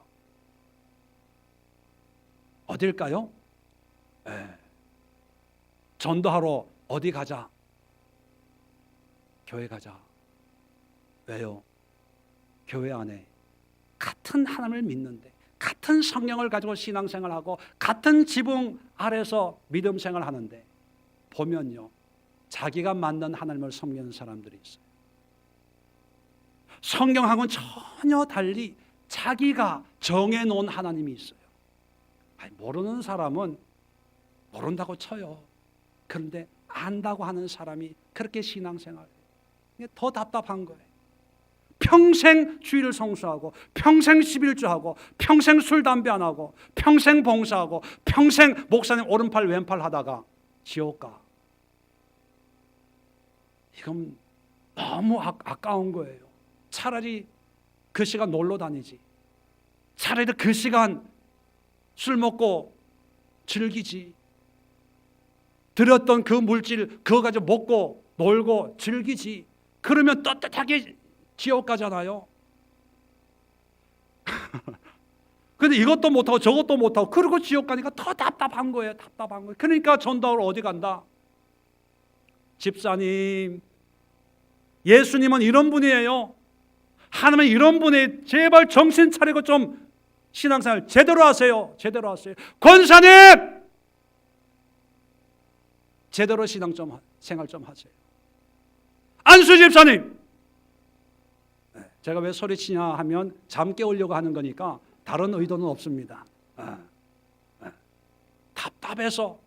어딜까요? 전도하러 어디 가자? 교회 가자. 왜요? 교회 안에 같은 하나님을 믿는데 같은 성령을 가지고 신앙생활하고 같은 지붕 아래서 믿음생활 하는데 보면요, 자기가 만든 하나님을 섬기는 사람들이 있어요. 성경하고는 전혀 달리 자기가 정해놓은 하나님이 있어요. 모르는 사람은 모른다고 쳐요. 그런데 안다고 하는 사람이 그렇게 신앙생활해요. 더 답답한 거예요. 평생 주일을 성수하고 평생 11조하고 평생 술 담배 안 하고 평생 봉사하고 평생 목사님 오른팔 왼팔 하다가 지옥 가. 이건 너무 아까운 거예요. 차라리 그 시간 놀러 다니지. 차라리 그 시간 술 먹고 즐기지. 들었던 그 물질 그거 가지고 먹고 놀고 즐기지. 그러면 떳떳하게 지옥 가잖아요. 근데 이것도 못하고 저것도 못하고 그러고 지옥 가니까 더 답답한 거예요. 답답한 거예요. 그러니까 전도하러 어디 간다? 집사님, 예수님은 이런 분이에요. 하나님은 이런 분이 제발 정신 차리고 좀 신앙생활 제대로 하세요. 제대로 하세요. 권사님, 제대로 생활 좀 하세요. 안수 집사님, 제가 왜 소리치냐 하면 잠 깨우려고 하는 거니까 다른 의도는 없습니다. 답답해서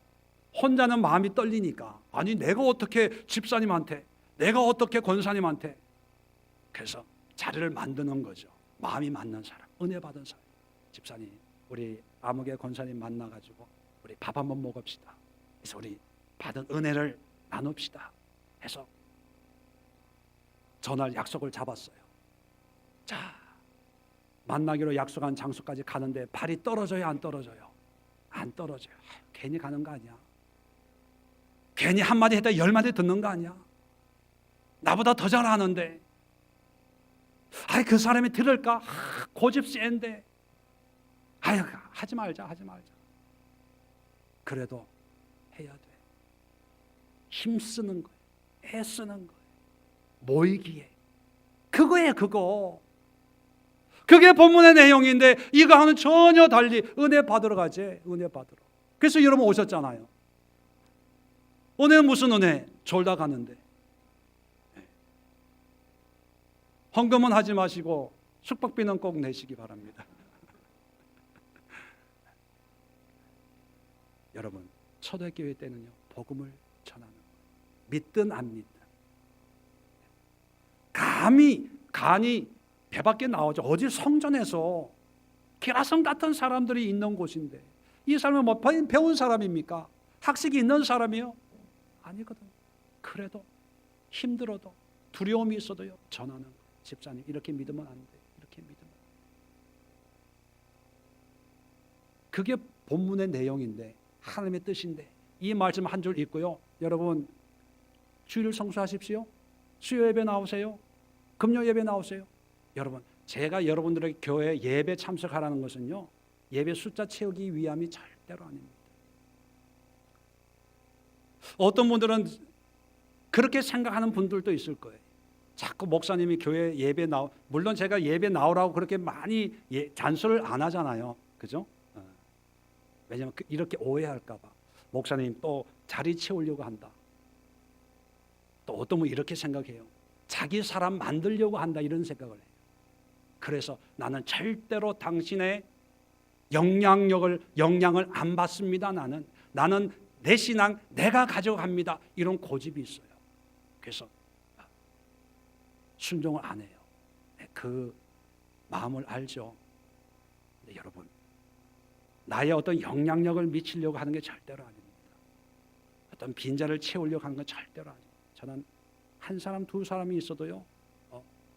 혼자는 마음이 떨리니까 아니 내가 어떻게 집사님한테 내가 어떻게 권사님한테 그래서 자리를 만드는 거죠. 마음이 맞는 사람, 은혜 받은 사람. 집사님, 우리 아무개 권사님 만나가지고 우리 밥 한번 먹읍시다. 그래서 우리 받은 은혜를 나눕시다 해서 전날 약속을 잡았어요. 자, 만나기로 약속한 장소까지 가는데 발이 떨어져요, 안 떨어져요? 안 떨어져요. 괜히 가는 거 아니야. 괜히 한마디 했다 10마디 듣는 거 아니야. 나보다 더 잘하는데. 그 사람이 들을까? 고집 센데. 하지 말자. 그래도 해야 돼. 힘쓰는 거예요. 애쓰는 거예요. 모이기에. 그거예요, 그거. 그게 본문의 내용인데 이거와는 전혀 달리 은혜 받으러 가지. 은혜 받으러. 그래서 여러분 오셨잖아요. 오늘 무슨 은혜? 졸다 가는데. 헌금은 하지 마시고 숙박비는 꼭 내시기 바랍니다. 여러분, 초대교회 때는요, 복음을 전하는 거예요. 믿든 안 믿든. 간이 배 밖에 나오죠. 어디 성전에서 기라성 같은 사람들이 있는 곳인데 이 사람은 뭐 배운 사람입니까? 학식이 있는 사람이요? 아니거든. 그래도 힘들어도 두려움이 있어도요, 전하는 거예요. 집사님, 이렇게 믿으면 안 돼. 이렇게 믿으면. 그게 본문의 내용인데, 하나님의 뜻인데, 이 말씀 한 줄 읽고요. 여러분, 주일 성수하십시오. 수요 예배 나오세요. 금요 예배 나오세요. 여러분, 제가 여러분들에게 교회 예배 참석하라는 것은요, 예배 숫자 채우기 위함이 절대로 아닙니다. 어떤 분들은 그렇게 생각하는 분들도 있을 거예요. 자꾸 목사님이 교회 예배 물론 제가 예배 나오라고 그렇게 많이 잔소리를 안 하잖아요. 그죠? 왜냐하면 이렇게 오해할까 봐. 목사님 또 자리 채우려고 한다. 또 어떤 분이 이렇게 생각해요. 자기 사람 만들려고 한다, 이런 생각을 해요. 그래서 나는 절대로 당신의 영향을 안 받습니다. 나는 내 신앙 내가 가져갑니다. 이런 고집이 있어요. 그래서 순종을 안 해요. 그 마음을 알죠. 근데 여러분, 나의 어떤 영향력을 미치려고 하는 게 절대로 아닙니다. 어떤 빈자를 채우려고 하는 건 절대로 아닙니다. 저는 한 사람, 두 사람이 있어도요,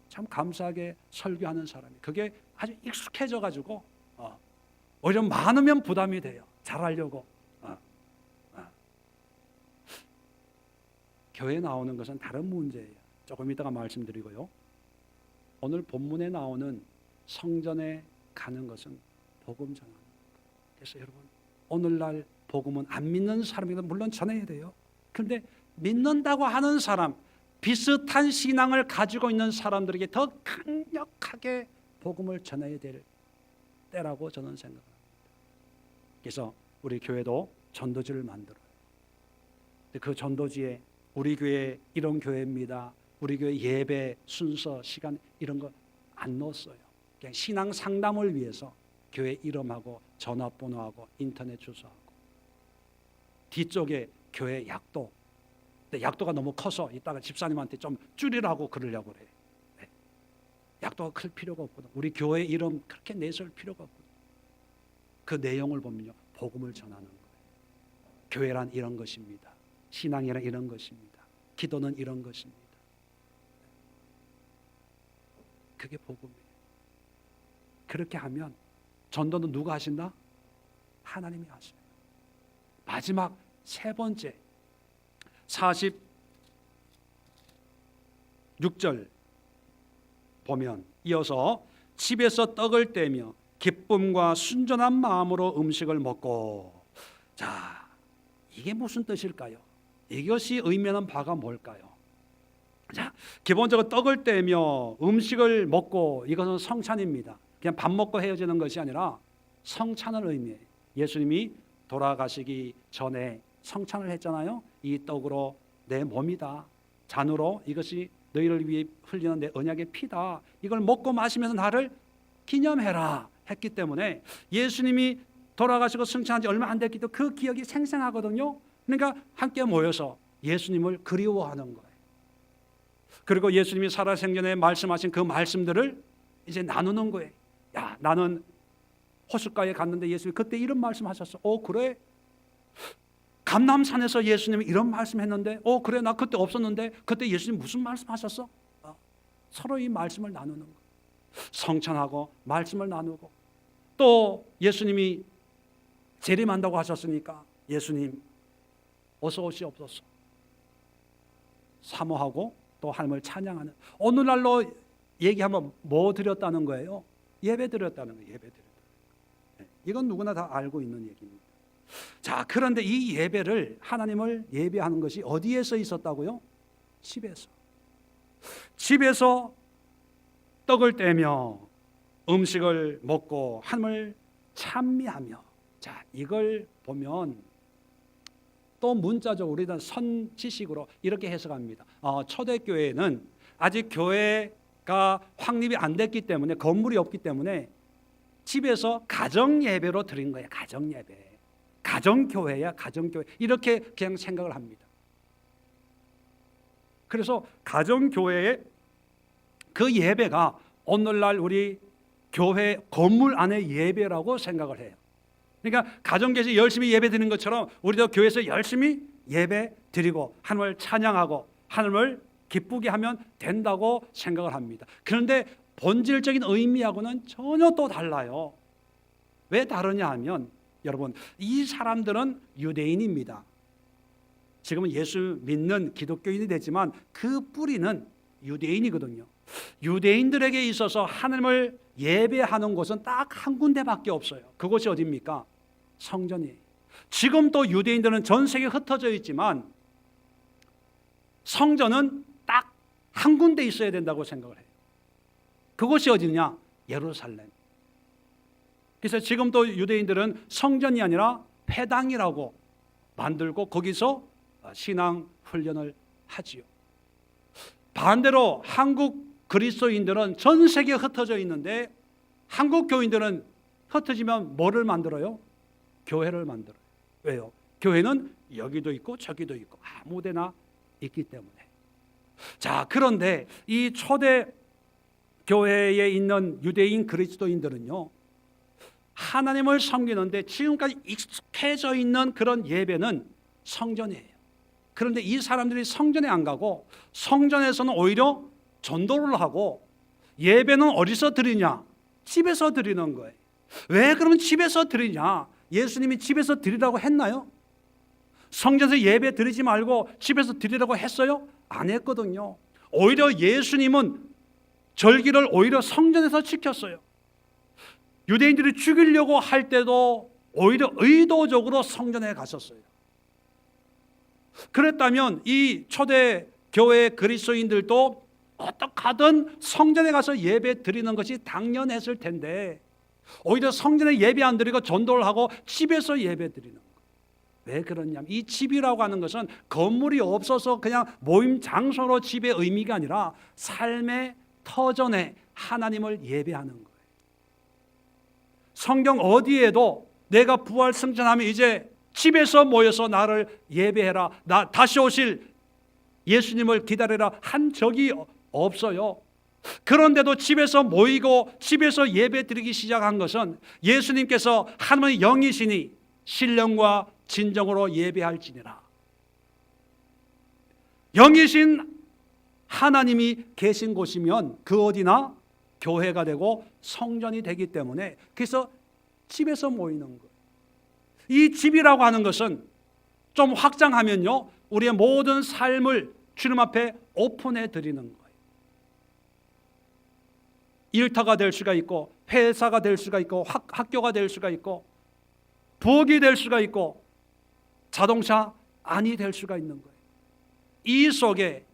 참 감사하게 설교하는 사람이, 그게 아주 익숙해져 가지고 오히려 많으면 부담이 돼요. 잘하려고. 교회 나오는 것은 다른 문제예요. 조금 이따가 말씀드리고요. 오늘 본문에 나오는 성전에 가는 것은 복음 전하는 거예요. 그래서 여러분, 오늘날 복음은 안 믿는 사람이도 물론 전해야 돼요. 그런데 믿는다고 하는 사람, 비슷한 신앙을 가지고 있는 사람들에게 더 강력하게 복음을 전해야 될 때라고 저는 생각합니다. 그래서 우리 교회도 전도지를 만들어요. 그 전도지에 우리 교회 이런 교회입니다. 우리 교회 예배 순서 시간 이런 거 안 넣었어요. 그냥 신앙 상담을 위해서 교회 이름하고 전화번호하고 인터넷 주소하고, 뒤쪽에 교회 약도. 근데 약도가 너무 커서 이따가 집사님한테 좀 줄이라고 그러려고 그래요. 네. 약도가 클 필요가 없거든. 우리 교회 이름 그렇게 내세울 필요가 없거든. 그 내용을 보면요, 복음을 전하는 거예요. 교회란 이런 것입니다. 신앙이란 이런 것입니다. 기도는 이런 것입니다. 그게 복음이에요. 그렇게 하면 전도는 누가 하신다? 하나님이 하셔요. 마지막 세 번째, 46절 보면 이어서 집에서 떡을 떼며 기쁨과 순전한 마음으로 음식을 먹고. 자, 이게 무슨 뜻일까요? 이것이 의미하는 바가 뭘까요? 자, 기본적으로 떡을 떼며 음식을 먹고, 이것은 성찬입니다. 그냥 밥 먹고 헤어지는 것이 아니라 성찬을 의미해요. 예수님이 돌아가시기 전에 성찬을 했잖아요. 이 떡으로 내 몸이다. 잔으로 이것이 너희를 위해 흘리는 내 언약의 피다. 이걸 먹고 마시면서 나를 기념해라 했기 때문에 예수님이 돌아가시고 승천한 지 얼마 안 됐기 때문에 그 기억이 생생하거든요. 그러니까 함께 모여서 예수님을 그리워하는 거예요. 그리고 예수님이 살아생전에 말씀하신 그 말씀들을 이제 나누는 거예요. 야, 나는 호숫가에 갔는데 예수님이 그때 이런 말씀하셨어. 그래? 감람산에서 예수님이 이런 말씀했는데, 그래, 나 그때 없었는데 그때 예수님 무슨 말씀하셨어? 서로 이 말씀을 나누는 거예요. 성찬하고 말씀을 나누고, 또 예수님이 재림한다고 하셨으니까 예수님 어서 오시옵소서 사모하고 또 하나님을 찬양하는, 오늘날로 얘기하면 뭐 드렸다는 거예요? 예배 드렸다는 거예요. 예배 드렸다는 거예요. 이건 누구나 다 알고 있는 얘기입니다. 자, 그런데 이 예배를, 하나님을 예배하는 것이 어디에서 있었다고요? 집에서 떡을 떼며 음식을 먹고 하나님을 찬미하며. 자, 이걸 보면 또 문자적으로 우리는 선지식으로 이렇게 해석합니다. 초대교회는 아직 교회가 확립이 안 됐기 때문에, 건물이 없기 때문에 집에서 가정예배로 드린 거예요. 가정예배, 가정교회야, 가정교회, 이렇게 그냥 생각을 합니다. 그래서 가정교회의 그 예배가 오늘날 우리 교회 건물 안의 예배라고 생각을 해요. 그러니까 가정교회에서 열심히 예배 드리는 것처럼 우리도 교회에서 열심히 예배 드리고 하나님을 찬양하고 하나님을 기쁘게 하면 된다고 생각을 합니다. 그런데 본질적인 의미하고는 전혀 또 달라요. 왜 다르냐 하면, 여러분, 이 사람들은 유대인입니다. 지금은 예수 믿는 기독교인이 되지만 그 뿌리는 유대인이거든요. 유대인들에게 있어서 하나님을 예배하는 곳은 딱 한 군데밖에 없어요. 그곳이 어디입니까? 성전이에요. 지금 또 유대인들은 전 세계에 흩어져 있지만 성전은 딱 한 군데 있어야 된다고 생각을 해요. 그곳이 어디냐? 예루살렘. 그래서 지금 또 유대인들은 성전이 아니라 회당이라고 만들고 거기서 신앙 훈련을 하지요. 반대로 한국 그리스도인들은 전 세계에 흩어져 있는데 한국 교인들은 흩어지면 뭐를 만들어요? 교회를 만들어요. 왜요? 교회는 여기도 있고 저기도 있고 아무 데나 있기 때문에. 자, 그런데 이 초대 교회에 있는 유대인 그리스도인들은요, 하나님을 섬기는데 지금까지 익숙해져 있는 그런 예배는 성전이에요. 그런데 이 사람들이 성전에 안 가고 성전에서는 오히려 전도를 하고 예배는 어디서 드리냐? 집에서 드리는 거예요. 왜 그러면 집에서 드리냐? 예수님이 집에서 드리라고 했나요? 성전에서 예배 드리지 말고 집에서 드리라고 했어요? 안 했거든요. 오히려 예수님은 절기를 오히려 성전에서 지켰어요. 유대인들이 죽이려고 할 때도 오히려 의도적으로 성전에 갔었어요. 그랬다면 이 초대 교회 그리스도인들도 어떻게 하든 성전에 가서 예배 드리는 것이 당연했을 텐데 오히려 성전에 예배 안 드리고 전도를 하고 집에서 예배 드리는 거예요. 왜 그러냐면 이 집이라고 하는 것은 건물이 없어서 그냥 모임 장소로 집의 의미가 아니라 삶의 터전에 하나님을 예배하는 거예요. 성경 어디에도 내가 부활 승천하면 이제 집에서 모여서 나를 예배해라, 나 다시 오실 예수님을 기다리라 한 적이 없어요. 그런데도 집에서 모이고 집에서 예배 드리기 시작한 것은 예수님께서 하나님의 영이시니 신령과 진정으로 예배할지니라. 영이신 하나님이 계신 곳이면 그 어디나 교회가 되고 성전이 되기 때문에 그래서 집에서 모이는 거예요. 이 집이라고 하는 것은 좀 확장하면요, 우리의 모든 삶을 주님 앞에 오픈해 드리는 거예요. 일터가 될 수가 있고 회사가 될 수가 있고 학교가 될 수가 있고 부엌이 될 수가 있고 자동차 안이 될 수가 있는 거예요. 이 속에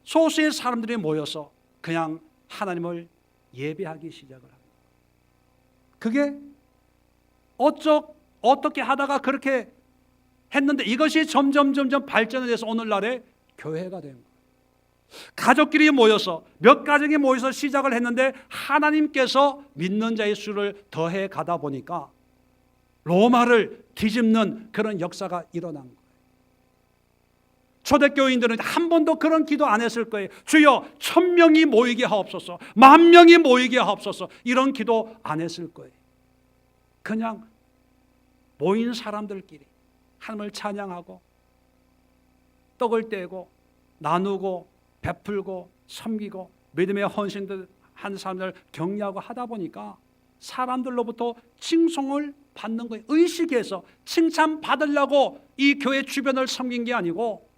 소수의 사람들이 모여서 그냥 하나님을 예배하기 시작을 합니다. 그게 어떻게 하다가 그렇게 했는데 이것이 점점 발전을 해서 오늘날의 교회가 된 거예요. 가족끼리 모여서 몇 가정이 모여서 시작을 했는데 하나님께서 믿는 자의 수를 더해 가다 보니까 로마를 뒤집는 그런 역사가 일어난 거예요. 초대교인들은 한 번도 그런 기도 안 했을 거예요. 주여 1000명이 모이게 하옵소서, 10,000명이 모이게 하옵소서, 이런 기도 안 했을 거예요. 그냥 모인 사람들끼리 하나님을 찬양하고 떡을 떼고 나누고 베풀고 섬기고 믿음의 헌신들 한 사람들 격려하고 하다 보니까 사람들로부터 칭송을 받는 거예요. 의식에서 칭찬받으려고 이 교회 주변을 섬긴 게 아니고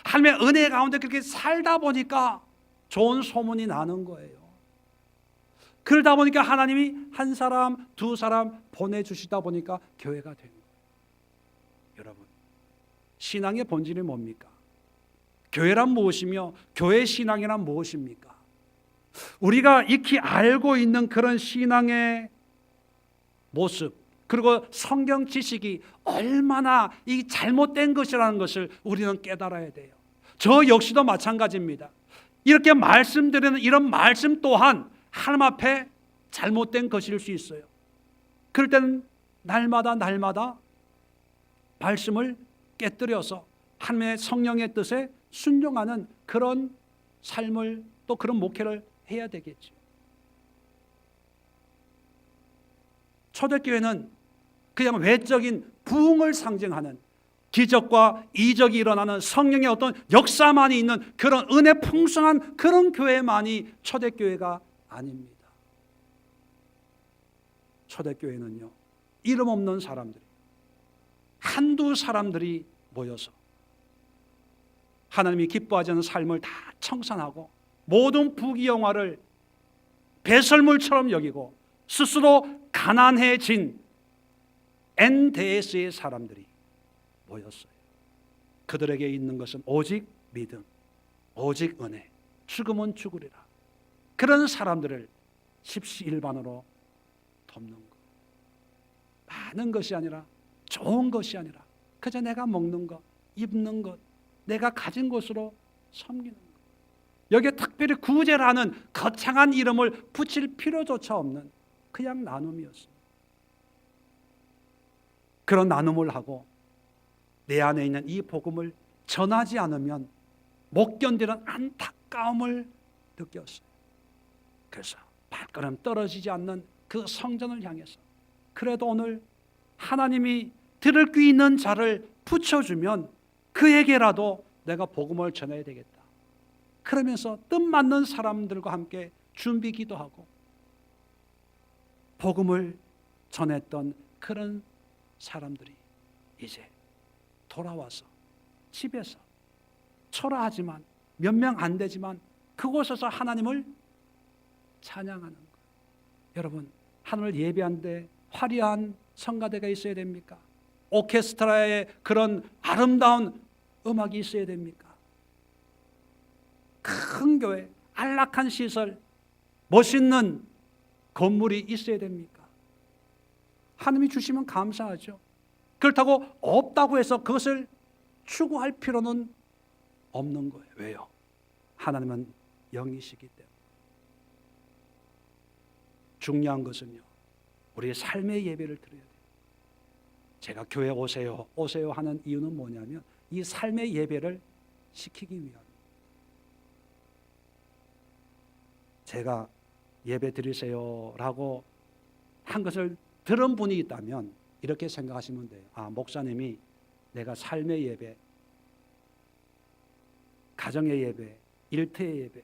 하나님의 은혜 가운데 그렇게 살다 보니까 좋은 소문이 나는 거예요. 그러다 보니까 하나님이 한 사람, 두 사람 보내주시다 보니까 교회가 된 거예요. 여러분, 신앙의 본질이 뭡니까? 교회란 무엇이며 교회 신앙이란 무엇입니까? 우리가 익히 알고 있는 그런 신앙의 모습, 그리고 성경 지식이 얼마나 이 잘못된 것이라는 것을 우리는 깨달아야 돼요. 저 역시도 마찬가지입니다. 이렇게 말씀드리는 이런 말씀 또한 하나님 앞에 잘못된 것일 수 있어요. 그럴 때는 날마다 말씀을 깨뜨려서 하나님의 성령의 뜻에 순종하는 그런 삶을, 또 그런 목회를 해야 되겠죠. 초대교회는 그냥 외적인 부흥을 상징하는 기적과 이적이 일어나는 성령의 어떤 역사만이 있는 그런 은혜 풍성한 그런 교회만이 초대교회가 아닙니다. 초대교회는요, 이름 없는 사람들이, 한두 사람들이 모여서 하나님이 기뻐하지 않는 삶을 다 청산하고 모든 부귀영화를 배설물처럼 여기고 스스로 가난해진 NDS의 사람들이 모였어요. 그들에게 있는 것은 오직 믿음, 오직 은혜, 죽으면 죽으리라. 그런 사람들을 십시일반으로 돕는 것. 많은 것이 아니라, 좋은 것이 아니라 그저 내가 먹는 것, 입는 것, 내가 가진 것으로 섬기는 것. 여기에 특별히 구제라는 거창한 이름을 붙일 필요조차 없는 그냥 나눔이었습니다. 그런 나눔을 하고 내 안에 있는 이 복음을 전하지 않으면 못 견디는 안타까움을 느꼈어요. 그래서 발걸음 떨어지지 않는 그 성전을 향해서, 그래도 오늘 하나님이 들을 귀 있는 자를 붙여주면 그에게라도 내가 복음을 전해야 되겠다. 그러면서 뜻맞는 사람들과 함께 준비 기도하고 복음을 전했던 그런 사람들이 이제 돌아와서 집에서 초라하지만 몇 명 안 되지만 그곳에서 하나님을 찬양하는 것. 여러분, 하늘을 예배하는데 화려한 성가대가 있어야 됩니까? 오케스트라의 그런 아름다운 음악이 있어야 됩니까? 큰 교회, 안락한 시설, 멋있는 건물이 있어야 됩니까? 하나님이 주시면 감사하죠. 그렇다고 없다고 해서 그것을 추구할 필요는 없는 거예요. 왜요? 하나님은 영이시기 때문에. 중요한 것은요, 우리의 삶의 예배를 드려야 돼요. 제가 교회 오세요 하는 이유는 뭐냐면 이 삶의 예배를 시키기 위함입니다. 제가 예배 드리세요라고 한 것을 들은 분이 있다면 이렇게 생각하시면 돼요. 아, 목사님이 내가 삶의 예배, 가정의 예배, 일터의 예배,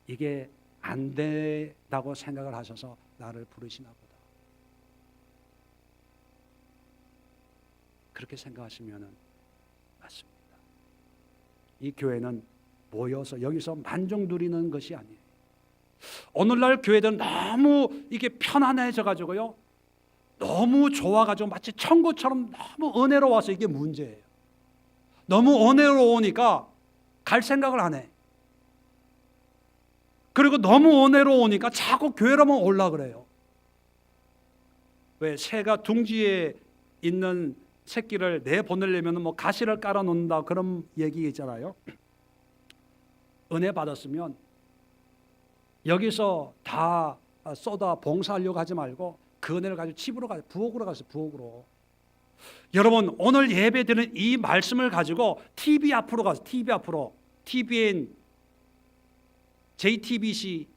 이게 안 된다고 생각을 하셔서 나를 부르시나 보다. 그렇게 생각하시면 맞습니다. 이 교회는 모여서 여기서 만족 누리는 것이 아니에요. 오늘날 교회들은 너무 이게 편안해져 가지고요, 너무 좋아가지고 마치 천국처럼 너무 은혜로워서 이게 문제예요. 너무 은혜로우니까 갈 생각을 안 해. 그리고 너무 은혜로우니까 자꾸 교회로만 올라 그래요. 왜 새가 둥지에 있는 새끼를 내보내려면 뭐 가시를 깔아 놓는다, 그런 얘기 있잖아요. 은혜 받았으면 여기서 다 쏟아 봉사하려고 하지 말고 그 은혜를 가지고 집으로 가서 부엌으로 가서 부엌으로. 여러분, 오늘 예배드리는 이 말씀을 가지고 TV 앞으로 가서 TVN, JTBC,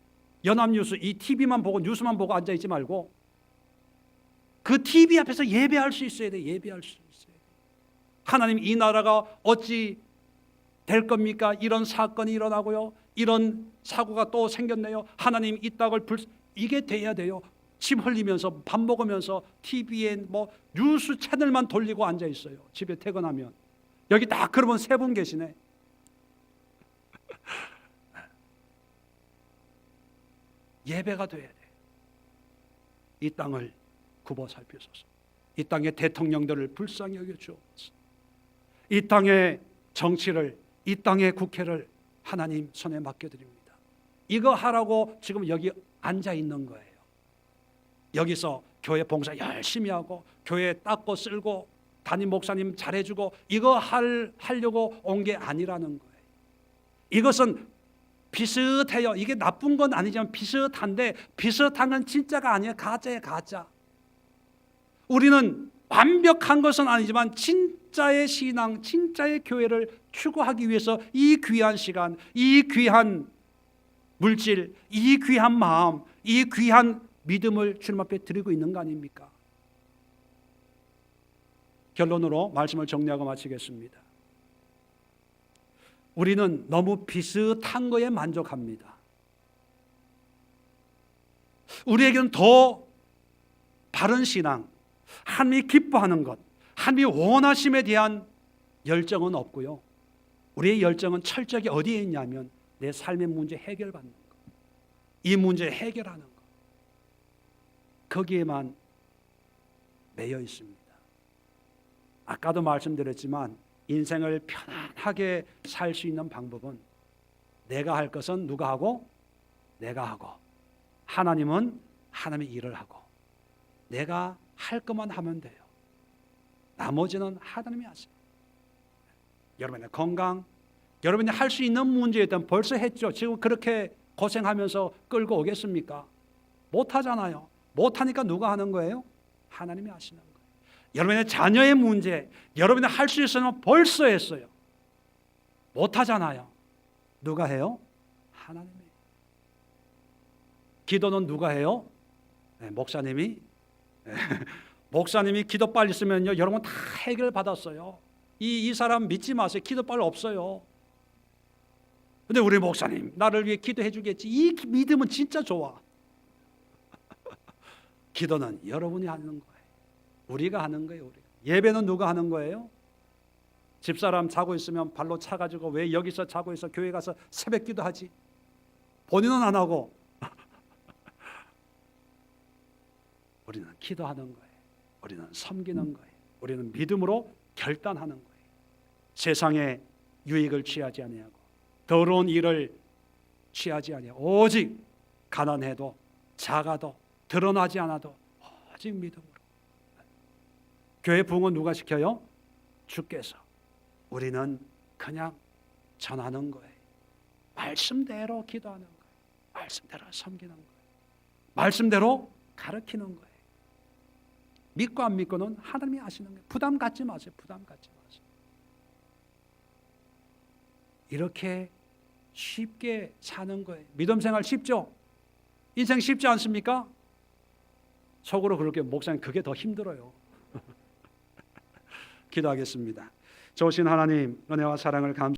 연합뉴스 이 TV만 보고 뉴스만 보고 앉아있지 말고 그 TV 앞에서 예배할 수 있어야 돼. 예배할 수 있어야 돼. 하나님, 이 나라가 어찌 될 겁니까? 이런 사건이 일어나고요, 이런 사고가 또 생겼네요. 하나님, 이 땅을 이게 돼야 돼요. 침 흘리면서 밥 먹으면서 TV에 뭐 뉴스 채널만 돌리고 앉아 있어요. 집에 퇴근하면. 여기 딱 그러면 3분 계시네. 예배가 돼야 돼. 이 땅을 굽어 살피소서. 이 땅의 대통령들을 불쌍히 여겨 주옵소서. 이 땅의 정치를, 이 땅의 국회를 하나님 손에 맡겨드립니다. 이거 하라고 지금 여기 앉아 있는 거예요. 여기서 교회 봉사 열심히 하고 교회 닦고 쓸고 담임 목사님 잘해주고 이거 하려고 온 게 아니라는 거예요. 이것은 비슷해요. 이게 나쁜 건 아니지만 비슷한데, 비슷한 건 진짜가 아니에요. 가짜예요, 가짜. 우리는 완벽한 것은 아니지만 진짜의 신앙, 진짜의 교회를 추구하기 위해서 이 귀한 시간, 이 귀한 물질, 이 귀한 마음, 이 귀한 믿음을 주님 앞에 드리고 있는 거 아닙니까? 결론으로 말씀을 정리하고 마치겠습니다. 우리는 너무 비슷한 거에 만족합니다. 우리에게는 더 바른 신앙, 하나님이 기뻐하는 것, 하나님이 원하심에 대한 열정은 없고요. 우리의 열정은 철저하게 어디에 있냐면 내 삶의 문제 해결받는 것, 이 문제 해결하는 것, 거기에만 매여 있습니다. 아까도 말씀드렸지만 인생을 편안하게 살 수 있는 방법은 내가 할 것은 누가 하고? 내가 하고, 하나님은 하나님의 일을 하고, 내가 할 것만 하면 돼요. 나머지는 하나님이 하세요. 여러분의 건강, 여러분이 할 수 있는 문제에 대한 벌써 했죠. 지금 그렇게 고생하면서 끌고 오겠습니까? 못하잖아요. 못하니까 누가 하는 거예요? 하나님이 하시는 거예요. 여러분의 자녀의 문제, 여러분이 할 수 있으면 벌써 했어요. 못하잖아요. 누가 해요? 하나님이. 기도는 누가 해요? 네, 목사님이. 네. 목사님이 기도 빨리 쓰면요, 여러분 다 해결 받았어요. 이 사람 믿지 마세요. 기도 빨리 없어요. 근데 우리 목사님 나를 위해 기도해 주겠지. 이 믿음은 진짜 좋아. 기도는 여러분이 하는 거예요. 우리가 하는 거예요. 우리가. 예배는 누가 하는 거예요? 집사람 자고 있으면 발로 차가지고 왜 여기서 자고 있어? 교회 가서 새벽 기도하지. 본인은 안 하고. 우리는 기도하는 거예요. 우리는 섬기는 거예요. 우리는 믿음으로 결단하는 거예요. 세상의 유익을 취하지 아니하고 더러운 일을 취하지 아니하고 오직 가난해도 작아도 드러나지 않아도 오직 믿음으로. 교회 부흥은 누가 시켜요? 주께서. 우리는 그냥 전하는 거예요. 말씀대로 기도하는 거예요. 말씀대로 섬기는 거예요. 말씀대로 가르치는 거예요. 믿고 안 믿고는 하나님이 하시는 거예요. 부담 갖지 마세요. 부담 갖지 마세요. 이렇게 쉽게 사는 거예요. 믿음 생활 쉽죠? 인생 쉽지 않습니까? 속으로 그렇게 목사님 그게 더 힘들어요. 기도하겠습니다. 좋으신 하나님, 은혜와 사랑을 감사합니다.